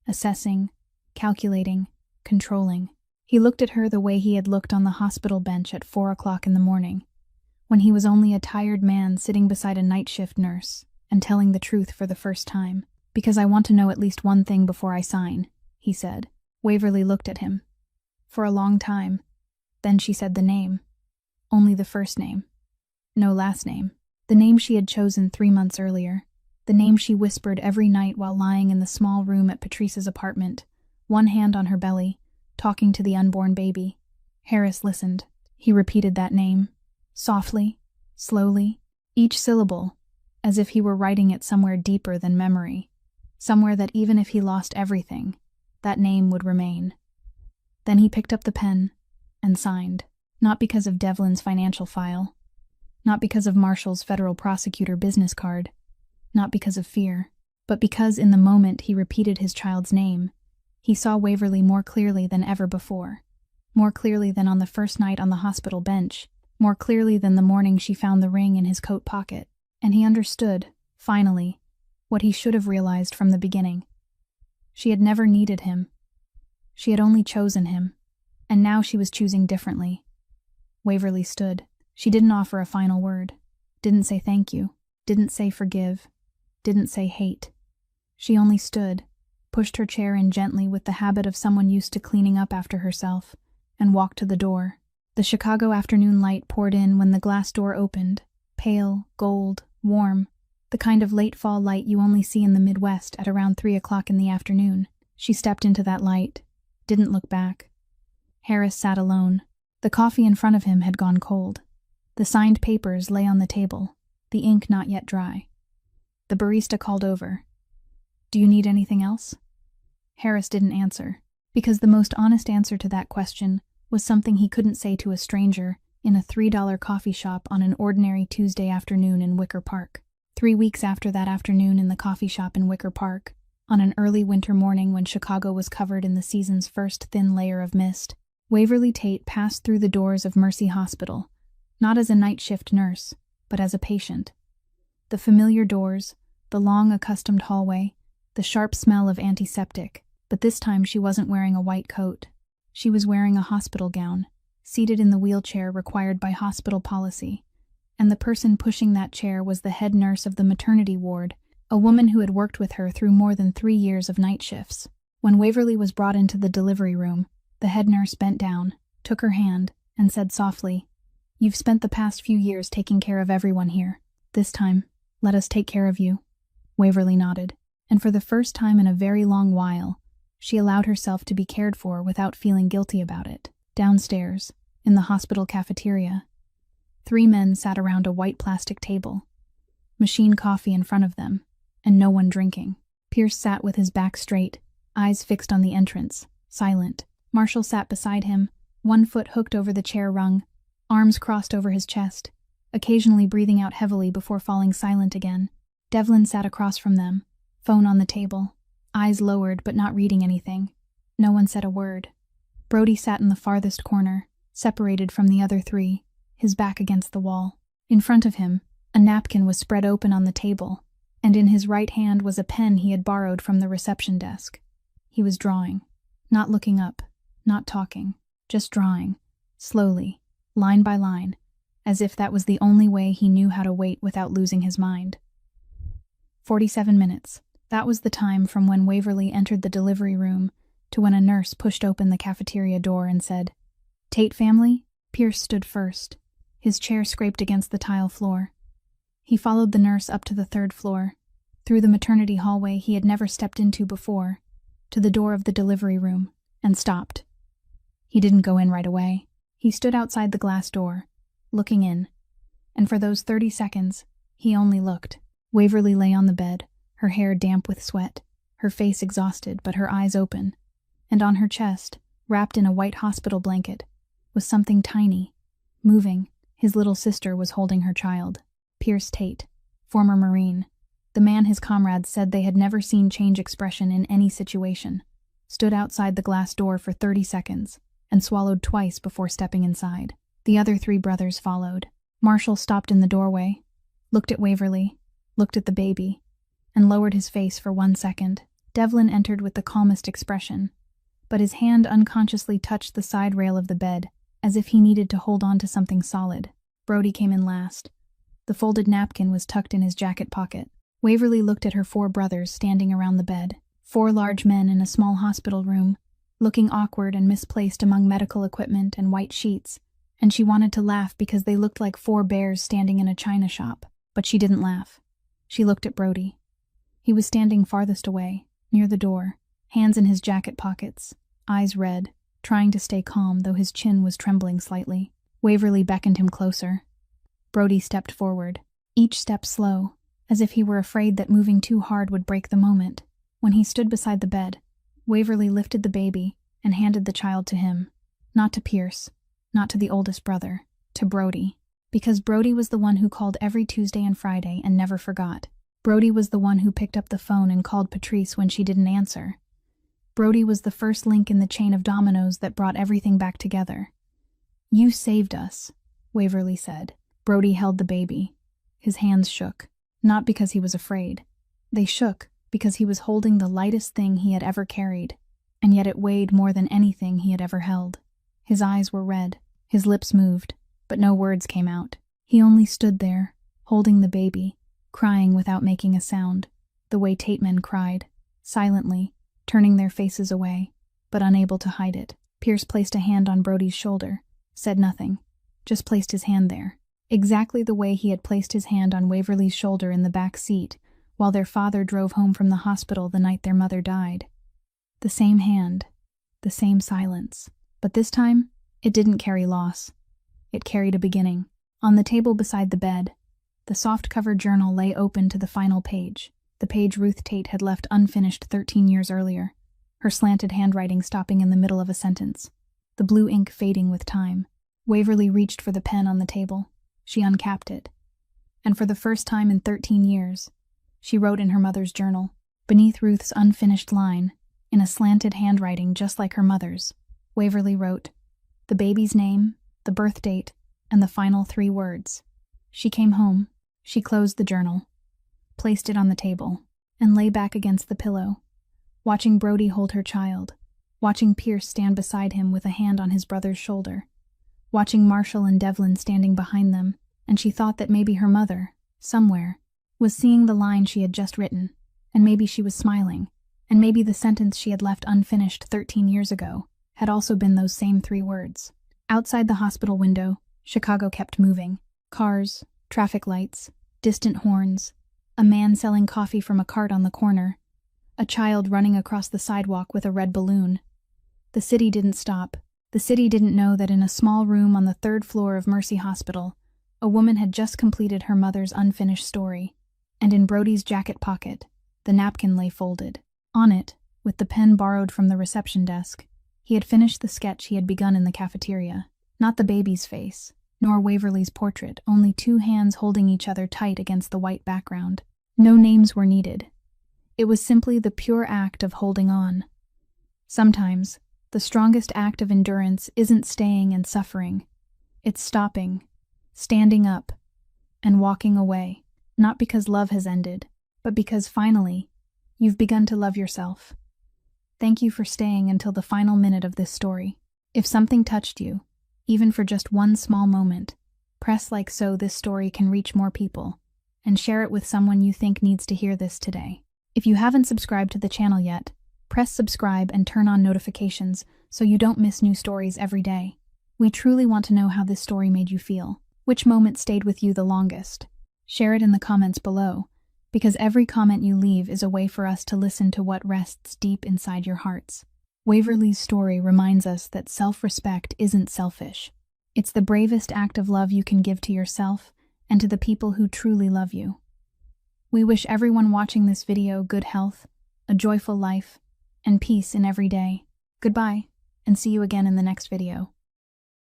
A: assessing, calculating, controlling. He looked at her the way he had looked on the hospital bench at 4 o'clock in the morning, when he was only a tired man sitting beside a night shift nurse and telling the truth for the first time. "Because I want to know at least one thing before I sign," he said. Waverly looked at him. For a long time. Then she said the name. Only the first name. No last name. The name she had chosen 3 months earlier. The name she whispered every night while lying in the small room at Patrice's apartment, one hand on her belly, talking to the unborn baby. Harris listened. He repeated that name, softly, slowly, each syllable, as if he were writing it somewhere deeper than memory, somewhere that even if he lost everything, that name would remain. Then he picked up the pen and signed, not because of Devlin's financial file, not because of Marshall's federal prosecutor business card, not because of fear, but because in the moment he repeated his child's name, he saw Waverly more clearly than ever before, more clearly than on the first night on the hospital bench, more clearly than the morning she found the ring in his coat pocket, and he understood, finally, what he should have realized from the beginning. She had never needed him. She had only chosen him, and now she was choosing differently. Waverly stood. She didn't offer a final word, didn't say thank you, didn't say forgive, didn't say hate. She only stood, pushed her chair in gently with the habit of someone used to cleaning up after herself, and walked to the door. The Chicago afternoon light poured in when the glass door opened, pale, gold, warm, the kind of late fall light you only see in the Midwest at around 3 o'clock in the afternoon. She stepped into that light, didn't look back. Harris sat alone. The coffee in front of him had gone cold. The signed papers lay on the table, the ink not yet dry. The barista called over. "Do you need anything else?" Harris didn't answer, because the most honest answer to that question was something he couldn't say to a stranger in a $3 coffee shop on an ordinary Tuesday afternoon in Wicker Park. 3 weeks after that afternoon in the coffee shop in Wicker Park, On an early winter morning when Chicago was covered in the season's first thin layer of mist, Waverly Tate passed through the doors of Mercy Hospital, not as a night shift nurse, but as a patient. The familiar doors, the long accustomed hallway, the sharp smell of antiseptic, but this time she wasn't wearing a white coat. She was wearing a hospital gown, seated in the wheelchair required by hospital policy, and the person pushing that chair was the head nurse of the maternity ward, a woman who had worked with her through more than 3 years of night shifts. When Waverly was brought into the delivery room, the head nurse bent down, took her hand, and said softly, "You've spent the past few years taking care of everyone here. This time, let us take care of you." Waverly nodded, and for the first time in a very long while, she allowed herself to be cared for without feeling guilty about it. Downstairs, in the hospital cafeteria, 3 men sat around a white plastic table, machine coffee in front of them, and no one drinking. Pierce sat with his back straight, eyes fixed on the entrance, silent. Marshall sat beside him, one foot hooked over the chair rung, arms crossed over his chest, occasionally breathing out heavily before falling silent again. Devlin sat across from them, phone on the table, eyes lowered but not reading anything. No one said a word. Brody sat in the farthest corner, separated from the other 3, his back against the wall. In front of him, a napkin was spread open on the table, and in his right hand was a pen he had borrowed from the reception desk. He was drawing, not looking up, not talking, just drawing, slowly, line by line, as if that was the only way he knew how to wait without losing his mind. 47 minutes. That was the time from when Waverly entered the delivery room to when a nurse pushed open the cafeteria door and said, "Tate family?" Pierce stood first. His chair scraped against the tile floor. He followed the nurse up to the 3rd floor, through the maternity hallway he had never stepped into before, to the door of the delivery room, and stopped. He didn't go in right away. He stood outside the glass door, looking in, and for those 30 seconds, he only looked. Waverly lay on the bed, her hair damp with sweat, her face exhausted but her eyes open, and on her chest, wrapped in a white hospital blanket, was something tiny, moving. His little sister was holding her child. Pierce Tate, former Marine, the man his comrades said they had never seen change expression in any situation, stood outside the glass door for 30 seconds and swallowed twice before stepping inside. The other 3 brothers followed. Marshall stopped in the doorway, looked at Waverly, looked at the baby, and lowered his face for 1 second. Devlin entered with the calmest expression, but his hand unconsciously touched the side rail of the bed, as if he needed to hold on to something solid. Brody came in last. The folded napkin was tucked in his jacket pocket. Waverly looked at her 4 brothers standing around the bed, 4 large men in a small hospital room, looking awkward and misplaced among medical equipment and white sheets, and she wanted to laugh because they looked like 4 bears standing in a china shop, but she didn't laugh. She looked at Brody. He was standing farthest away, near the door, hands in his jacket pockets, eyes red, trying to stay calm though his chin was trembling slightly. Waverly beckoned him closer. Brody stepped forward, each step slow, as if he were afraid that moving too hard would break the moment. When he stood beside the bed, Waverly lifted the baby and handed the child to him. Not to Pierce, not to the oldest brother, to Brody. Because Brody was the one who called every Tuesday and Friday and never forgot. Brody was the one who picked up the phone and called Patrice when she didn't answer. Brody was the first link in the chain of dominoes that brought everything back together. "You saved us," Waverly said. Brody held the baby. His hands shook, not because he was afraid. They shook because he was holding the lightest thing he had ever carried, and yet it weighed more than anything he had ever held. His eyes were red, his lips moved, but no words came out. He only stood there, holding the baby, crying without making a sound, the way Tate men cried, silently, turning their faces away, but unable to hide it. Pierce placed a hand on Brody's shoulder, said nothing, just placed his hand there, exactly the way he had placed his hand on Waverly's shoulder in the back seat while their father drove home from the hospital the night their mother died. The same hand, the same silence, but this time, it didn't carry loss. It carried a beginning. On the table beside the bed, the soft-covered journal lay open to the final page, the page Ruth Tate had left unfinished 13 years earlier, her slanted handwriting stopping in the middle of a sentence, the blue ink fading with time. Waverly reached for the pen on the table. She uncapped it. And for the first time in 13 years, she wrote in her mother's journal, Beneath Ruth's unfinished line, in a slanted handwriting just like her mother's, Waverly wrote the baby's name, the birth date, and the final 3 words. She came home. She closed the journal, placed it on the table, and lay back against the pillow, watching Brody hold her child, watching Pierce stand beside him with a hand on his brother's shoulder, watching Marshall and Devlin standing behind them, and she thought that maybe her mother, somewhere, was seeing the line she had just written, and maybe she was smiling, and maybe the sentence she had left unfinished 13 years ago had also been those same 3 words. Outside the hospital window, Chicago kept moving. Cars, traffic lights, distant horns, a man selling coffee from a cart on the corner, a child running across the sidewalk with a red balloon. The city didn't stop. The city didn't know that in a small room on the 3rd floor of Mercy Hospital, a woman had just completed her mother's unfinished story, and in Brody's jacket pocket, the napkin lay folded. On it, with the pen borrowed from the reception desk, he had finished the sketch he had begun in the cafeteria. Not the baby's face, nor Waverly's portrait, only 2 hands holding each other tight against the white background. No names were needed. It was simply the pure act of holding on. Sometimes, the strongest act of endurance isn't staying and suffering. It's stopping, standing up, and walking away, not because love has ended, but because finally, you've begun to love yourself. Thank you for staying until the final minute of this story. If something touched you, even for just one small moment, press like so this story can reach more people, and share it with someone you think needs to hear this today. If you haven't subscribed to the channel yet, press subscribe and turn on notifications so you don't miss new stories every day. We truly want to know how this story made you feel. Which moment stayed with you the longest? Share it in the comments below, because every comment you leave is a way for us to listen to what rests deep inside your hearts. Waverly's story reminds us that self-respect isn't selfish. It's the bravest act of love you can give to yourself and to the people who truly love you. We wish everyone watching this video good health, a joyful life, and peace in every day. Goodbye, and see you again in the next video.